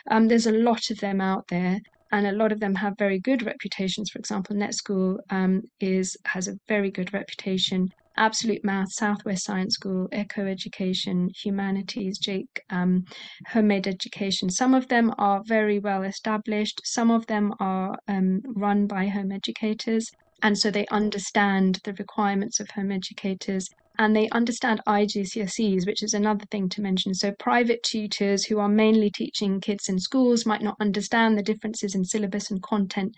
There's a lot of them out there, and a lot of them have very good reputations. For example, NetSchool has a very good reputation. Absolute Math, Southwest Science School, Echo Education, Humanities, Jake, Homemade Education. Some of them are very well established. Some of them are run by home educators. And so they understand the requirements of home educators, and they understand IGCSEs, which is another thing to mention. So private tutors who are mainly teaching kids in schools might not understand the differences in syllabus and content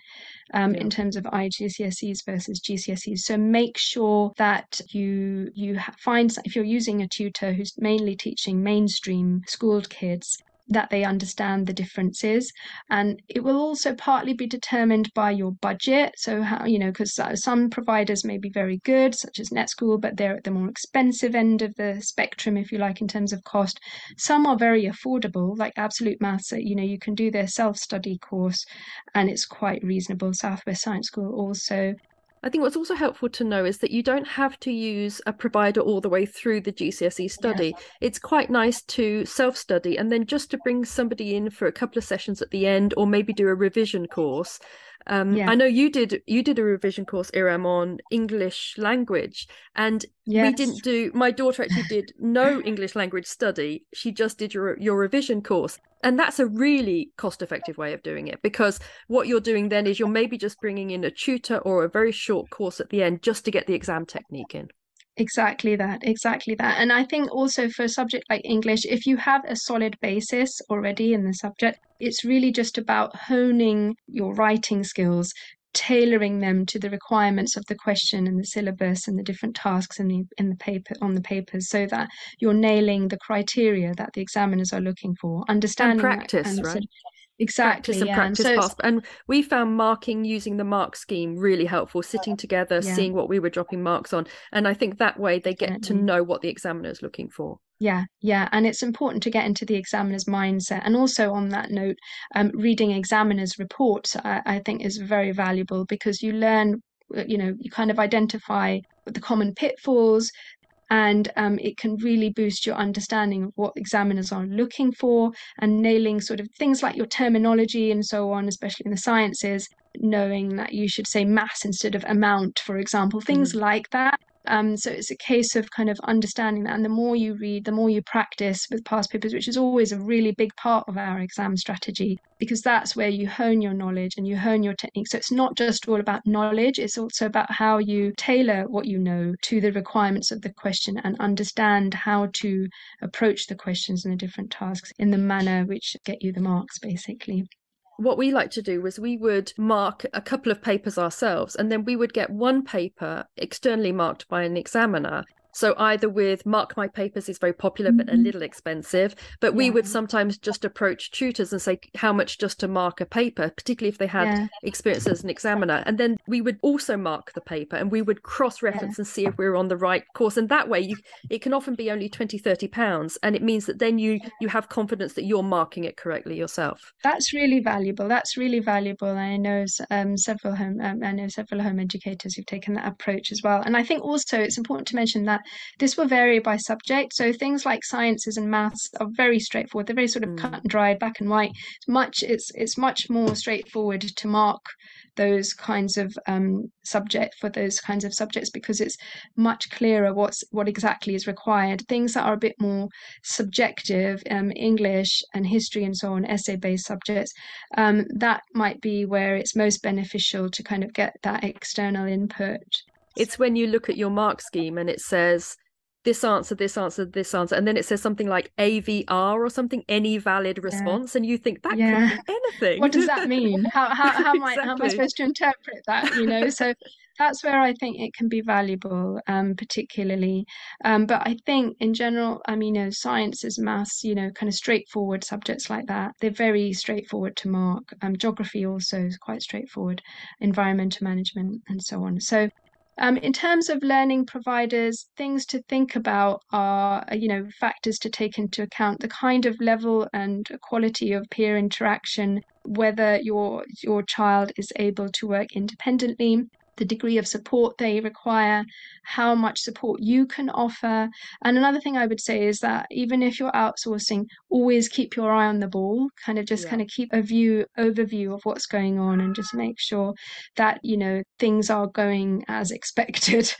in terms of IGCSEs versus GCSEs. So make sure that you find, if you're using a tutor who's mainly teaching mainstream schooled kids, that they understand the differences. And it will also partly be determined by your budget. So how, because some providers may be very good, such as NetSchool, but they're at the more expensive end of the spectrum, if you like, in terms of cost. Some are very affordable, like Absolute Maths. You can do their self-study course and it's quite reasonable. Southwest Science School also. I think what's also helpful to know is that you don't have to use a provider all the way through the GCSE study. Yeah. It's quite nice to self-study and then just to bring somebody in for a couple of sessions at the end, or maybe do a revision course. I know you did a revision course, Iram, on English language, and we didn't do, my daughter actually did no English language study. She just did your revision course. And that's a really cost-effective way of doing it, because what you're doing then is you're maybe just bringing in a tutor or a very short course at the end just to get the exam technique in. Exactly that. And I think also for a subject like English, if you have a solid basis already in the subject, it's really just about honing your writing skills, tailoring them to the requirements of the question and the syllabus and the different tasks in the paper, on the papers, so that you're nailing the criteria that the examiners are looking for. Understanding and practice, right? Exactly, practice pass. And we found marking using the mark scheme really helpful, sitting together, seeing what we were dropping marks on. And I think that way they get to know what the examiner is looking for. Yeah. And it's important to get into the examiner's mindset. And also on that note, reading examiners' reports, I think is very valuable, because you learn, you kind of identify the common pitfalls, and it can really boost your understanding of what examiners are looking for, and nailing sort of things like your terminology and so on, especially in the sciences, knowing that you should say mass instead of amount, for example, things like that. So it's a case of kind of understanding that. And the more you read, the more you practice with past papers, which is always a really big part of our exam strategy, because that's where you hone your knowledge and you hone your technique. So it's not just all about knowledge, it's also about how you tailor what you know to the requirements of the question, and understand how to approach the questions and the different tasks in the manner which get you the marks, basically. What we like to do was we would mark a couple of papers ourselves, and then we would get one paper externally marked by an examiner. So either with Mark My Papers is very popular but a little expensive, but we would sometimes just approach tutors and say how much just to mark a paper, particularly if they had experience as an examiner. And then we would also mark the paper and we would cross-reference and see if we were on the right course. And that way it can often be only £20-30, and it means that then you have confidence that you're marking it correctly yourself. That's really valuable. I know several home educators who've taken that approach as well. And I think also it's important to mention that this will vary by subject. So things like sciences and maths are very straightforward. They're very sort of cut and dried, black and white. It's much more straightforward to mark those kinds of subjects, because it's much clearer what exactly is required. Things that are a bit more subjective, English and history and so on, essay-based subjects, that might be where it's most beneficial to kind of get that external input. It's when you look at your mark scheme and it says this answer, this answer, this answer, and then it says something like AVR or something, any valid response, and you think that could be anything. What does that mean? How am I supposed to interpret that? So that's where I think it can be valuable, particularly. But I think in general, I mean, sciences, maths, kind of straightforward subjects like that, they're very straightforward to mark. Geography also is quite straightforward, environmental management, and so on. So in terms of learning providers, things to think about are, factors to take into account, the kind of level and quality of peer interaction, whether your child is able to work independently, the degree of support they require, how much support you can offer. And another thing I would say is that even if you're outsourcing, always keep your eye on the ball, kind of keep a overview of what's going on, and just make sure that, things are going as expected.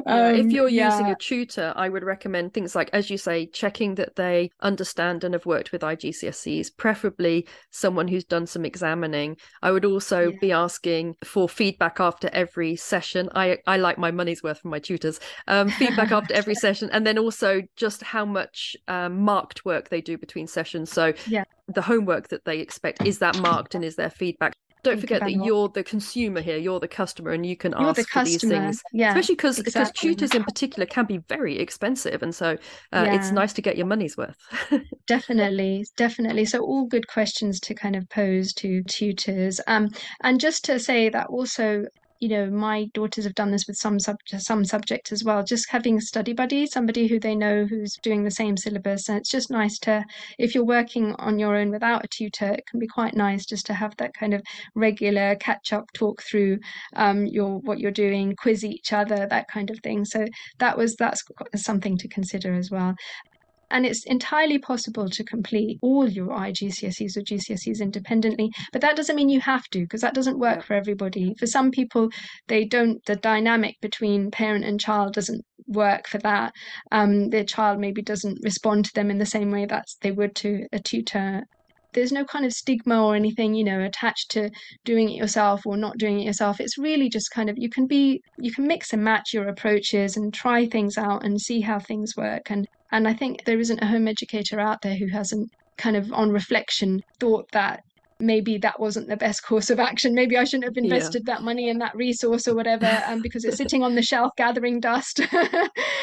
Yeah, if you're using Yeah, a tutor, I would recommend things like, as you say, checking that they understand and have worked with IGCSEs, preferably someone who's done some examining. I would also yeah, be asking for feedback after every session. I like my money's worth from my tutors. Feedback after every session, and then also just how much marked work they do between sessions. So yeah. the homework that they expect, is that marked, and is there feedback? Don't Think forget about that you're the consumer here, you're the customer, and you can you're the ask for these customer. things, Yeah, especially because exactly. tutors in particular can be very expensive, and so it's Yeah. nice to get your money's worth. Definitely, definitely. So all good questions to kind of pose to tutors. And just to say that also, my daughters have done this with some subjects as well. Just having a study buddy, somebody who they know who's doing the same syllabus, and it's just nice to, if you're working on your own without a tutor, it can be quite nice just to have that kind of regular catch up, talk through your what you're doing, quiz each other, that kind of thing. So that's something to consider as well. And it's entirely possible to complete all your IGCSEs or GCSEs independently, but that doesn't mean you have to, because that doesn't work Yeah. for everybody. For some people, the dynamic between parent and child doesn't work for that. Their child maybe doesn't respond to them in the same way that they would to a tutor. There's no kind of stigma or anything, attached to doing it yourself or not doing it yourself. It's really just kind of, you can mix and match your approaches and try things out and see how things work. And I think there isn't a home educator out there who hasn't kind of on reflection thought that maybe that wasn't the best course of action. Maybe I shouldn't have Yeah. invested that money in that resource or whatever, because it's sitting on the shelf gathering dust.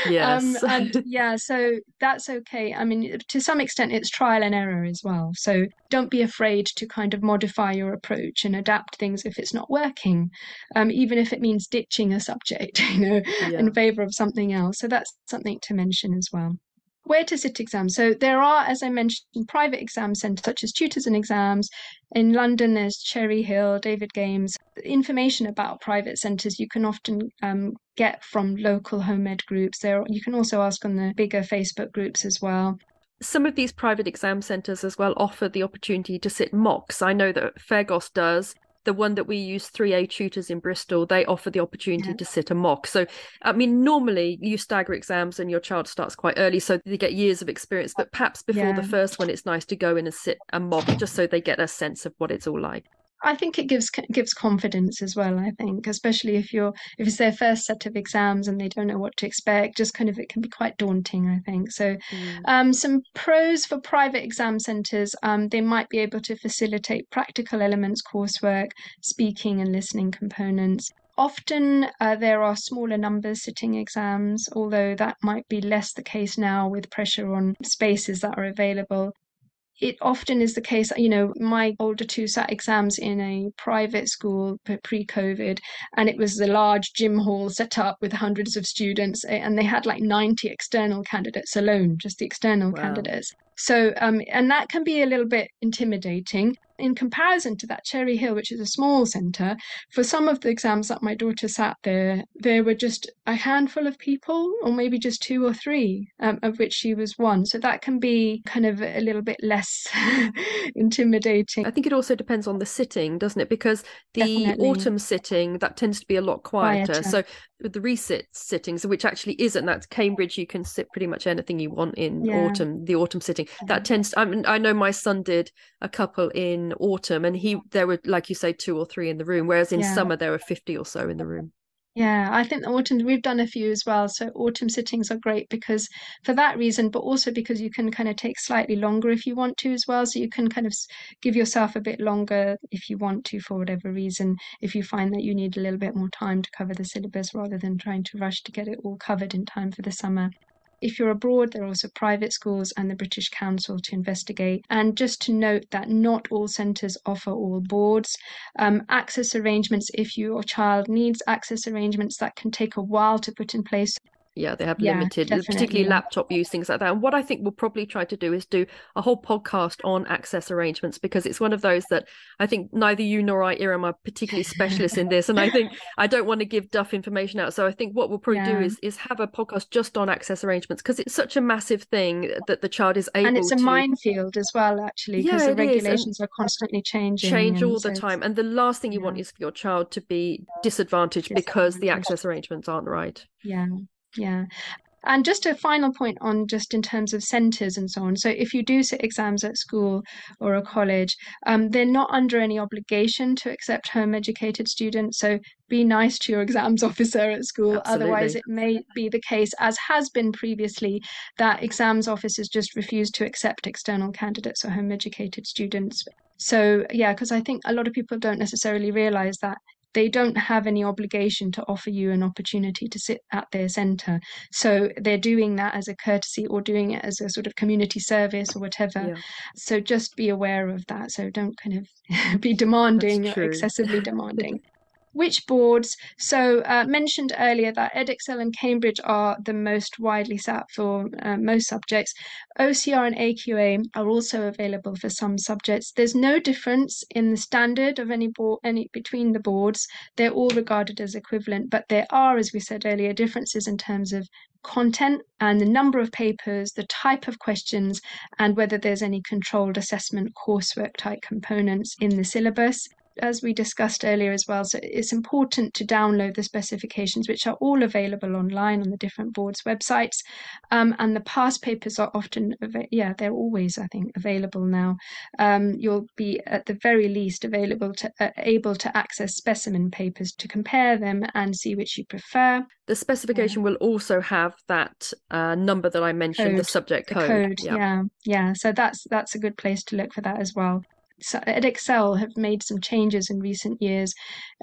Yes. And yeah, so that's okay. I mean, to some extent, it's trial and error as well. So don't be afraid to kind of modify your approach and adapt things if it's not working, even if it means ditching a subject, Yeah. in favor of something else. So that's something to mention as well. Where to sit exams? So there are, as I mentioned, private exam centres such as Tutors and Exams. In London, there's Cherry Hill, David Games. Information about private centres you can often get from local home ed groups. You can also ask on the bigger Facebook groups as well. Some of these private exam centres as well offer the opportunity to sit mocks. I know that Fairgos does. The one that we use, 3A Tutors in Bristol, they offer the opportunity Yeah, to sit a mock. So, I mean, normally you stagger exams and your child starts quite early, so they get years of experience. But perhaps before the yeah. first one, it's nice to go in and sit a mock just so they get a sense of what it's all like. I think it gives confidence as well. I think, especially if it's their first set of exams and they don't know what to expect, just kind of it can be quite daunting. I think so. Mm. Some pros for private exam centres: they might be able to facilitate practical elements, coursework, speaking and listening components. Often there are smaller numbers sitting exams, although that might be less the case now with pressure on spaces that are available. It often is the case, my older two sat exams in a private school pre-COVID, and it was the large gym hall set up with hundreds of students, and they had like 90 external candidates alone, just the external Wow. candidates. So, and that can be a little bit intimidating. In comparison to that Cherry Hill, which is a small centre, for some of the exams that my daughter sat there were just a handful of people, or maybe just two or three, of which she was one. So that can be kind of a little bit less intimidating. I think it also depends on the sitting, doesn't it? Because the Definitely autumn sitting, that tends to be a lot quieter. quieter. So with the resit sittings, which actually isn't, that's Cambridge, you can sit pretty much anything you want in Yeah. autumn, the autumn sitting. Yeah. That tends to, I mean, I know my son did a couple in autumn, and there were, like you say, two or three in the room, whereas in Yeah. summer there were 50 or so in the room. Yeah, I think the autumn, we've done a few as well. So autumn sittings are great because for that reason, but also because you can kind of take slightly longer if you want to as well. So you can kind of give yourself a bit longer if you want to, for whatever reason, if you find that you need a little bit more time to cover the syllabus rather than trying to rush to get it all covered in time for the summer. If you're abroad, there are also private schools and the British Council to investigate. And just to note that not all centres offer all boards. Access arrangements, if your child needs access arrangements, that can take a while to put in place. Yeah, they have Yeah, limited, definitely. particularly laptop use, things like that. And what I think we'll probably try to do is do a whole podcast on access arrangements, because it's one of those that I think neither you nor I, Iram, are particularly specialists in this. And I think I don't want to give duff information out. So I think what we'll probably do is have a podcast just on access arrangements, because it's such a massive thing that the child is able And it's a to. minefield as well, actually, because Yeah, the it is. And regulations are constantly changing. change And all the so, time. And the last thing you want yeah, is for your child to be disadvantaged because the disadvantaged. access arrangements aren't right. Yeah, yeah. And just a final point on just in terms of centres and so on. So if you do sit exams at school or a college, they're not under any obligation to accept home educated students. So be nice to your exams officer at school. Otherwise, Absolutely. it may be the case, as has been previously, that exams officers just refuse to accept external candidates or home educated students. So yeah, because I think a lot of people don't necessarily realise that they don't have any obligation to offer you an opportunity to sit at their centre. So they're doing that as a courtesy or doing it as a sort of community service or whatever. Yeah, So just be aware of that. So don't kind of be that's demanding or true. excessively demanding. Which boards? So mentioned earlier that Edexcel and Cambridge are the most widely sat for most subjects. OCR and AQA are also available for some subjects. There's no difference in the standard of any between the boards. They're all regarded as equivalent, but there are, as we said earlier, differences in terms of content and the number of papers, the type of questions, and whether there's any controlled assessment coursework type components in the syllabus, as we discussed earlier as well. So it's important to download the specifications, which are all available online on the different boards' websites. And the past papers are often, they're always, I think, available now. You'll be at the very least able to access specimen papers to compare them and see which you prefer. The specification will also have that number that I mentioned, the Code, subject the code. code, Yeah. yeah. So that's a good place to look for that as well. So Edexcel have made some changes in recent years,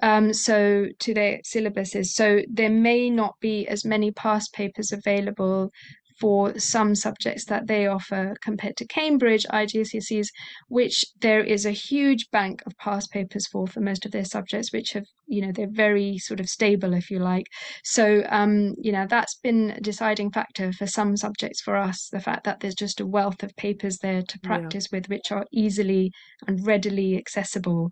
so to their syllabuses. So there may not be as many past papers available for some subjects that they offer compared to Cambridge IGCSEs, which there is a huge bank of past papers for most of their subjects, which have, they're very sort of stable, if you like. So, that's been a deciding factor for some subjects for us, the fact that there's just a wealth of papers there to practice with, which are easily and readily accessible.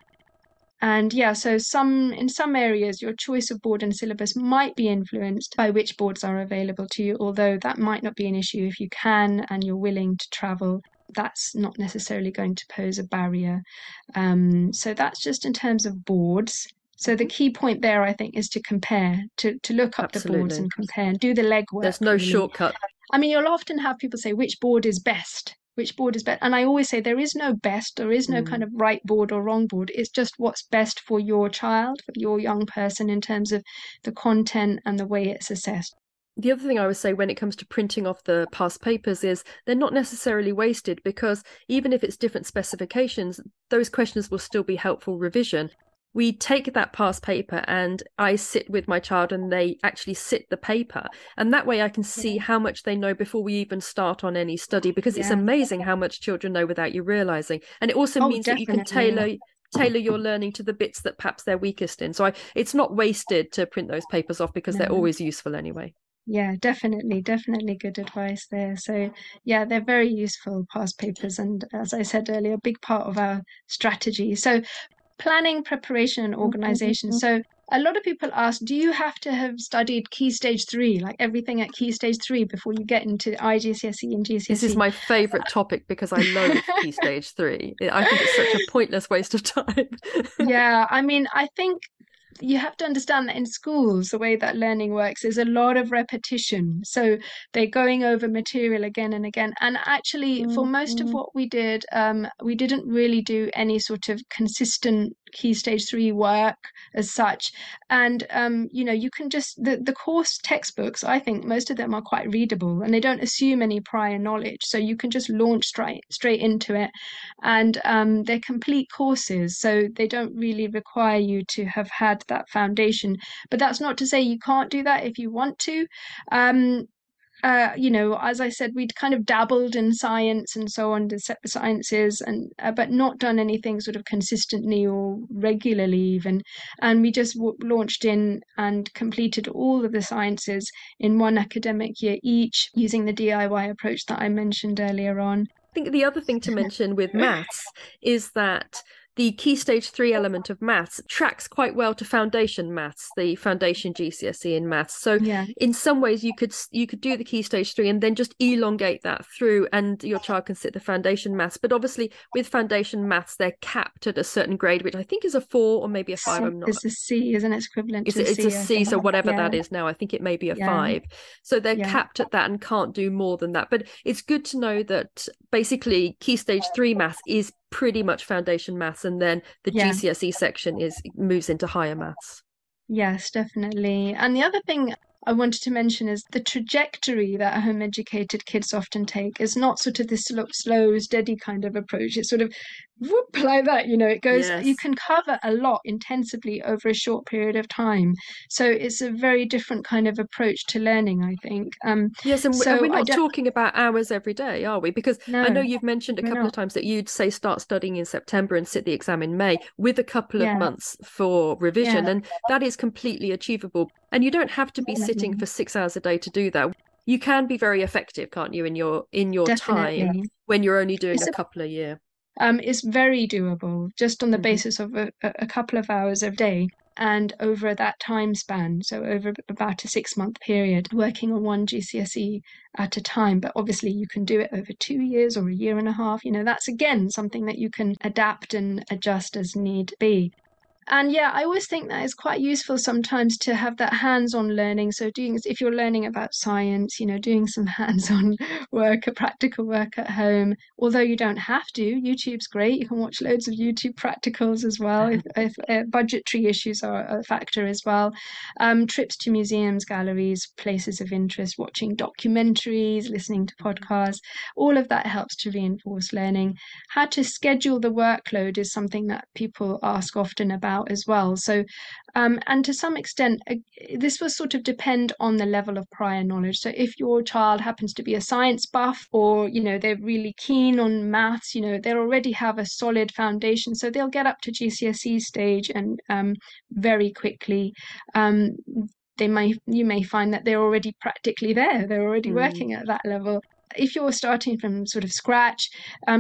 And yeah, so in some areas, your choice of board and syllabus might be influenced by which boards are available to you, although that might not be an issue if you can and you're willing to travel. That's not necessarily going to pose a barrier. So that's just in terms of boards. So the key point there, I think, is to compare, to look up the boards and compare and do the legwork. There's no really. shortcut. I mean, you'll often have people say, which board is best? Which board is best? And I always say there is no best, there is no kind of right board or wrong board. It's just what's best for your child, for your young person in terms of the content and the way it's assessed. The other thing I would say when it comes to printing off the past papers is they're not necessarily wasted, because even if it's different specifications, those questions will still be helpful revision. We take that past paper and I sit with my child and they actually sit the paper. And that way I can see how much they know before we even start on any study, because it's amazing how much children know without you realizing. And it also means that you can tailor your learning to the bits that perhaps they're weakest in. So it's not wasted to print those papers off, because they're always useful anyway. Yeah, definitely good advice there. So yeah, they're very useful past papers, and as I said earlier, a big part of our strategy. So planning, preparation, and organization. So a lot of people ask, do you have to have studied Key Stage 3, like everything at Key Stage 3 before you get into IGCSE and GCSE? This is my favourite topic because I loathe Key Stage 3. I think it's such a pointless waste of time. Yeah, I mean, I think you have to understand that in schools, the way that learning works is a lot of repetition. So they're going over material again and again. And actually, for most of what we didn't really do any sort of consistent Key Stage 3 work as such. And, you can just, the course textbooks, I think most of them are quite readable and they don't assume any prior knowledge. So you can just launch straight into it. And they're complete courses. So they don't really require you to have had that foundation. But that's not to say you can't do that if you want to. Um, as I said, we'd kind of dabbled in science and so on, the sciences, and but not done anything sort of consistently or regularly even. And we just launched in and completed all of the sciences in one academic year each, using the DIY approach that I mentioned earlier on. I think the other thing to mention with maths is that the Key Stage 3 element of maths tracks quite well to foundation maths, the foundation GCSE in maths. So Yeah. in some ways you could do the Key Stage 3 and then just elongate that through and your child can sit the foundation maths. But obviously with foundation maths, they're capped at a certain grade, which I think is a 4 or maybe a 5. I'm not. It's a C, isn't it? Equivalent to It's C, a C, so whatever that is now, I think it may be a Yeah. 5. So they're Yeah. capped at that and can't do more than that. But it's good to know that basically Key Stage 3 maths is pretty much foundation maths, and then the Yeah. GCSE section moves into higher maths. Yes, definitely. And the other thing I wanted to mention is the trajectory that home educated kids often take is not sort of this slow, steady kind of approach. It's sort of whoop, like that, it goes, Yes. you can cover a lot intensively over a short period of time. So it's a very different kind of approach to learning, I think. Yes, and so we're not talking about hours every day, are we? Because I know No, you've mentioned a we're couple not. of times that you'd say start studying in September and sit the exam in May with a couple of Yeah. months for revision, Yeah. and that is completely achievable. And you don't have to be sitting for 6 hours a day to do that. You can be very effective, can't you, in your time Definitely. when you're only doing It's a couple a year. It's very doable just on the Mhm. basis of a couple of hours a day and over that time span. So over about a 6-month period, working on one GCSE at a time. But obviously you can do it over 2 years or a year and a half. That's again something that you can adapt and adjust as need be. And yeah, I always think that it's quite useful sometimes to have that hands-on learning. So if you're learning about science, doing some hands-on work, a practical work at home, although you don't have to. YouTube's great. You can watch loads of YouTube practicals as well if budgetary issues are a factor as well. Trips to museums, galleries, places of interest, watching documentaries, listening to podcasts, all of that helps to reinforce learning. How to schedule the workload is something that people ask often about as well. So, and to some extent, this will sort of depend on the level of prior knowledge. So, if your child happens to be a science buff, or they're really keen on maths, they already have a solid foundation, so they'll get up to GCSE stage and very quickly. You may find that they're already practically there. They're already working at that level. If you're starting from sort of scratch,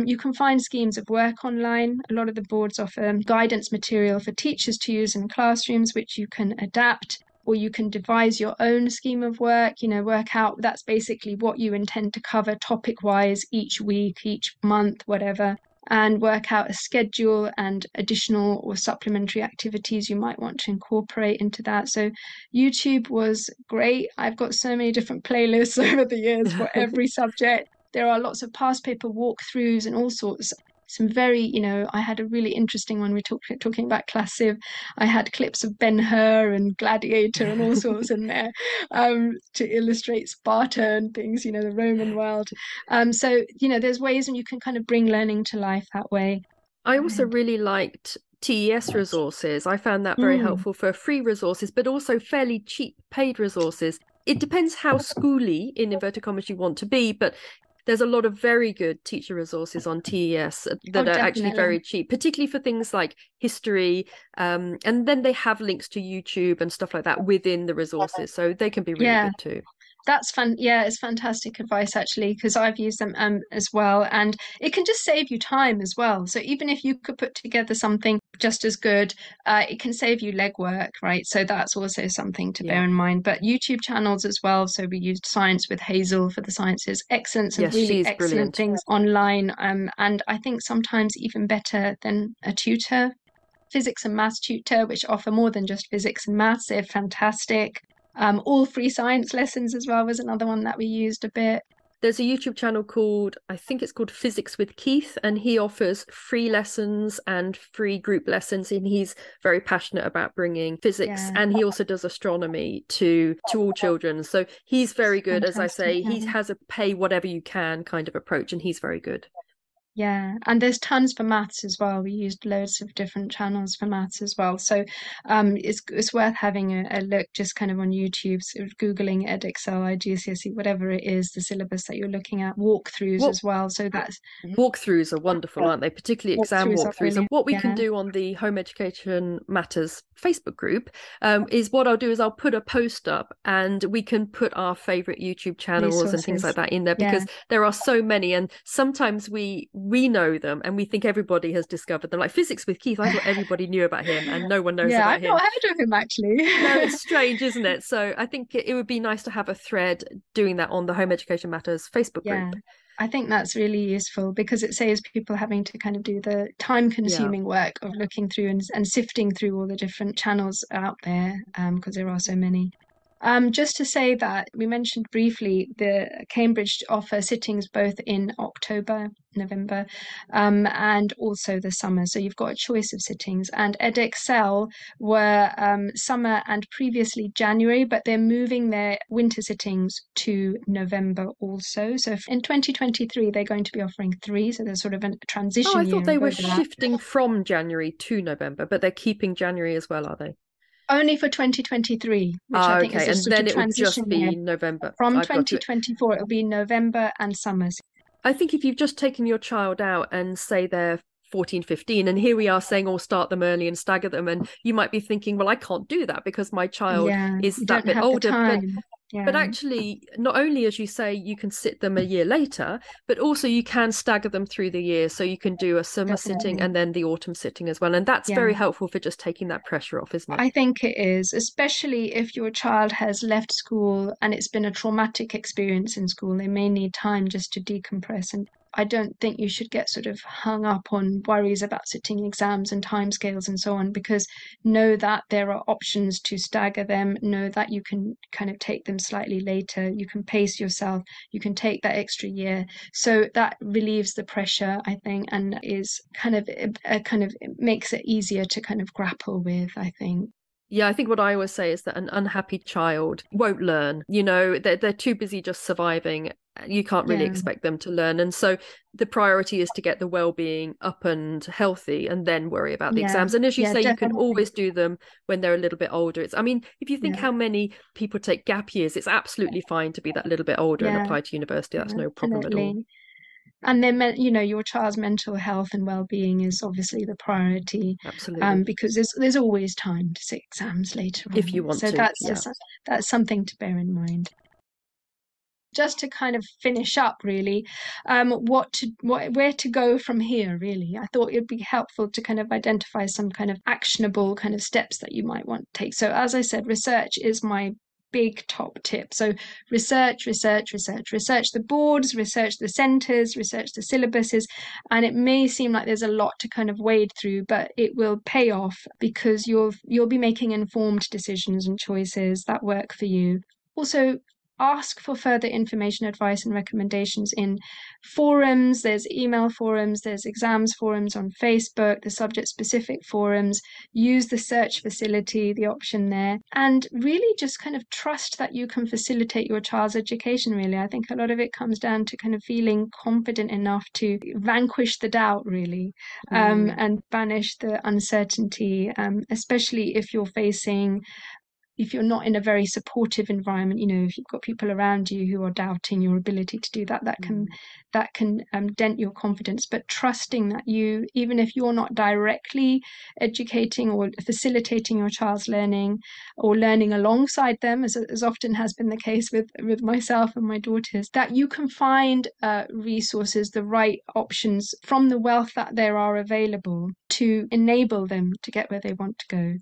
you can find schemes of work online. A lot of the boards offer guidance material for teachers to use in classrooms, which you can adapt, or you can devise your own scheme of work, work out that's basically what you intend to cover topic wise each week, each month, whatever, and work out a schedule and additional or supplementary activities you might want to incorporate into that. So YouTube was great. I've got so many different playlists over the years for every subject. There are lots of past paper walkthroughs and all sorts. Some very, I had a really interesting one. We talking about Class Civ. I had clips of Ben-Hur and Gladiator and all sorts in there to illustrate Sparta and things, the Roman world. So, there's ways and you can kind of bring learning to life that way. I also really liked TES resources. I found that very helpful for free resources, but also fairly cheap paid resources. It depends how schooly, in inverted commas, you want to be, but there's a lot of very good teacher resources on TES that are actually very cheap, particularly for things like history. And then they have links to YouTube and stuff like that within the resources. So they can be really good too. That's fun. Yeah, it's fantastic advice actually, because I've used them as well, and it can just save you time as well. So even if you could put together something just as good, it can save you legwork, right? So that's also something to bear in mind. But YouTube channels as well. So we used Science with Hazel for the sciences, excellent, some really excellent brilliant things online, and I think sometimes even better than a tutor. Physics and Maths Tutor, which offer more than just physics and maths. They're fantastic. All free science lessons as well was another one that we used a bit. There's a YouTube channel called, I think it's called Physics with Keith, and he offers free lessons and free group lessons, and he's very passionate about bringing physics, and he also does astronomy to all children. So he's very good. As I say, he has a pay whatever you can kind of approach, and he's very good. Yeah, and there's tons for maths as well. We used loads of different channels for maths as well. So it's worth having a look just kind of on YouTube, sort of Googling Edexcel, IGCSE, whatever it is, the syllabus that you're looking at, walkthroughs as well. So that's walkthroughs are wonderful, aren't they? Particularly exam walkthroughs. And what we can do on the Home Education Matters Facebook group is what I'll do is I'll put a post up, and we can put our favorite YouTube channels and things like that in there, because there are so many, and sometimes we know them and we think everybody has discovered them. Like Physics with Keith, I thought everybody knew about him, and no one knows about him. Yeah, I've not heard of him actually. No, it's strange, isn't it? So I think it would be nice to have a thread doing that on the Home Education Matters Facebook group. I think that's really useful, because it saves people having to kind of do the time-consuming work of looking through and sifting through all the different channels out there, because there are so many. Just to say that we mentioned briefly, the Cambridge offer sittings both in October, November, and also the summer. So you've got a choice of sittings. And Edexcel were summer and previously January, but they're moving their winter sittings to November also. So in 2023, they're going to be offering 3. So there's sort of a transition year. I thought they were shifting from January to November, but they're keeping January as well, are they? Only for 2023, which I think is a sort of transition year. And then it will just be November. From 2024, it'll be November and summer. I think if you've just taken your child out and say they're 14, 15, and here we are saying, start them early and stagger them, and you might be thinking, well, I can't do that because my child is that bit older. But actually, not only, as you say, you can sit them a year later, but also you can stagger them through the year. So you can do a summer sitting and then the autumn sitting as well. And that's very helpful for just taking that pressure off, isn't it? I think it is, especially if your child has left school and it's been a traumatic experience in school. They may need time just to decompress. And I don't think you should get sort of hung up on worries about sitting exams and timescales and so on, because know that there are options to stagger them. Know that you can kind of take them slightly later. You can pace yourself. You can take that extra year. So that relieves the pressure, I think, and is kind of it makes it easier to kind of grapple with, I think. Yeah, I think what I always say is that an unhappy child won't learn. You know, they're too busy just surviving. You can't really expect them to learn. And so the priority is to get the well-being up and healthy, and then worry about the exams. And as you say, definitely. You can always do them when they're a little bit older. If you think how many people take gap years, it's absolutely fine to be that little bit older and apply to university. That's no problem at all. And then, your child's mental health and well-being is obviously the priority. Absolutely. Because there's always time to sit exams later on. If you want to. So that's something to bear in mind. Just to kind of finish up, really, where to go from here, really. I thought it'd be helpful to kind of identify some kind of actionable kind of steps that you might want to take. So as I said, research is my big top tip. So research the boards, research the centres, research the syllabuses. And it may seem like there's a lot to kind of wade through, but it will pay off, because you'll be making informed decisions and choices that work for you. Also, ask for further information, advice and recommendations in forums. There's email forums, there's exams forums on Facebook, the subject specific forums. Use the search facility, the option there, and really just kind of trust that you can facilitate your child's education, really. I think a lot of it comes down to kind of feeling confident enough to vanquish the doubt, really, and banish the uncertainty, especially if you're not in a very supportive environment. If you've got people around you who are doubting your ability to do that, that can dent your confidence. But trusting that even if you're not directly educating or facilitating your child's learning, or learning alongside them, as often has been the case with myself and my daughters, that you can find resources, the right options from the wealth that there are available to enable them to get where they want to go.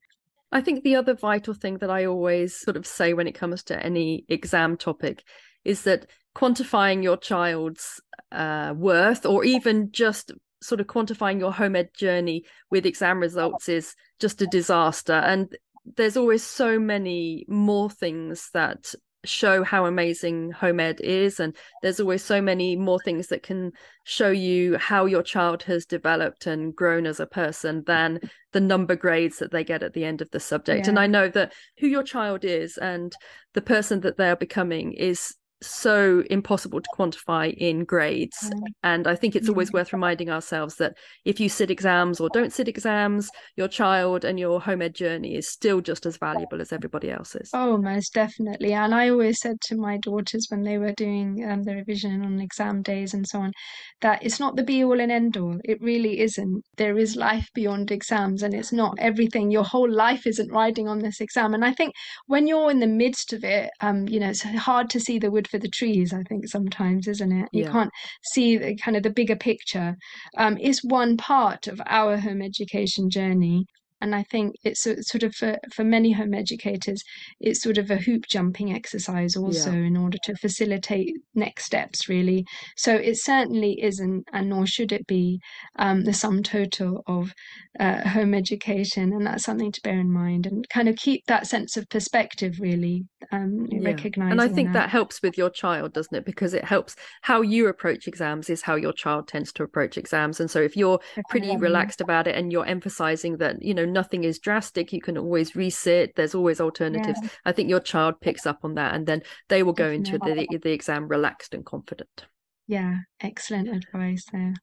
I think the other vital thing that I always sort of say when it comes to any exam topic is that quantifying your child's worth, or even just sort of quantifying your home ed journey with exam results is just a disaster. And there's always so many more things that show how amazing home ed is, and there's always so many more things that can show you how your child has developed and grown as a person than the number grades that they get at the end of the subject. And I know that who your child is and the person that they're becoming is so impossible to quantify in grades. And I think it's always worth reminding ourselves that if you sit exams or don't sit exams, your child and your home ed journey is still just as valuable as everybody else's. Oh, most definitely. And I always said to my daughters when they were doing the revision on exam days and so on, that it's not the be all and end all. It really isn't. There is life beyond exams, and it's not everything. Your whole life isn't riding on this exam. And I think when you're in the midst of it, it's hard to see the wood for the trees, I think sometimes, isn't it? You can't see the kind of the bigger picture. It's one part of our home education journey. And I think it's sort of for many home educators, it's sort of a hoop jumping exercise also in order to facilitate next steps, really. So it certainly isn't, and nor should it be, the sum total of home education. And that's something to bear in mind and kind of keep that sense of perspective, really, recognizing. And I think that helps with your child, doesn't it? Because it helps how you approach exams is how your child tends to approach exams. And so if you're pretty relaxed about it and you're emphasizing that, nothing is drastic, you can always resit, there's always alternatives. I think your child picks up on that, and then they will go into the exam relaxed and confident. Yeah, excellent advice there.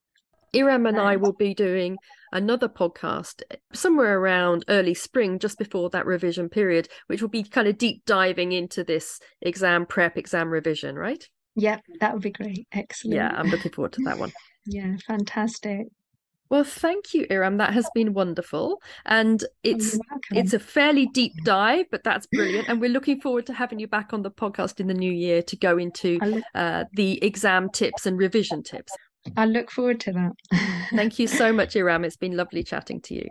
Iram and I will be doing another podcast somewhere around early spring, just before that revision period, which will be kind of deep diving into this exam prep, exam revision, right? Yep, that would be great. Excellent. Yeah, I'm looking forward to that one. Yeah, fantastic. Well, thank you, Iram. That has been wonderful. And it's a fairly deep dive, but that's brilliant. And we're looking forward to having you back on the podcast in the new year to go into the exam tips and revision tips. I look forward to that. Thank you so much, Iram. It's been lovely chatting to you.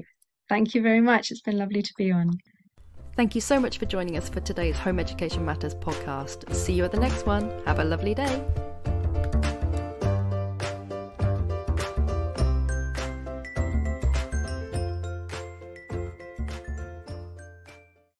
Thank you very much. It's been lovely to be on. Thank you so much for joining us for today's Home Education Matters podcast. See you at the next one. Have a lovely day.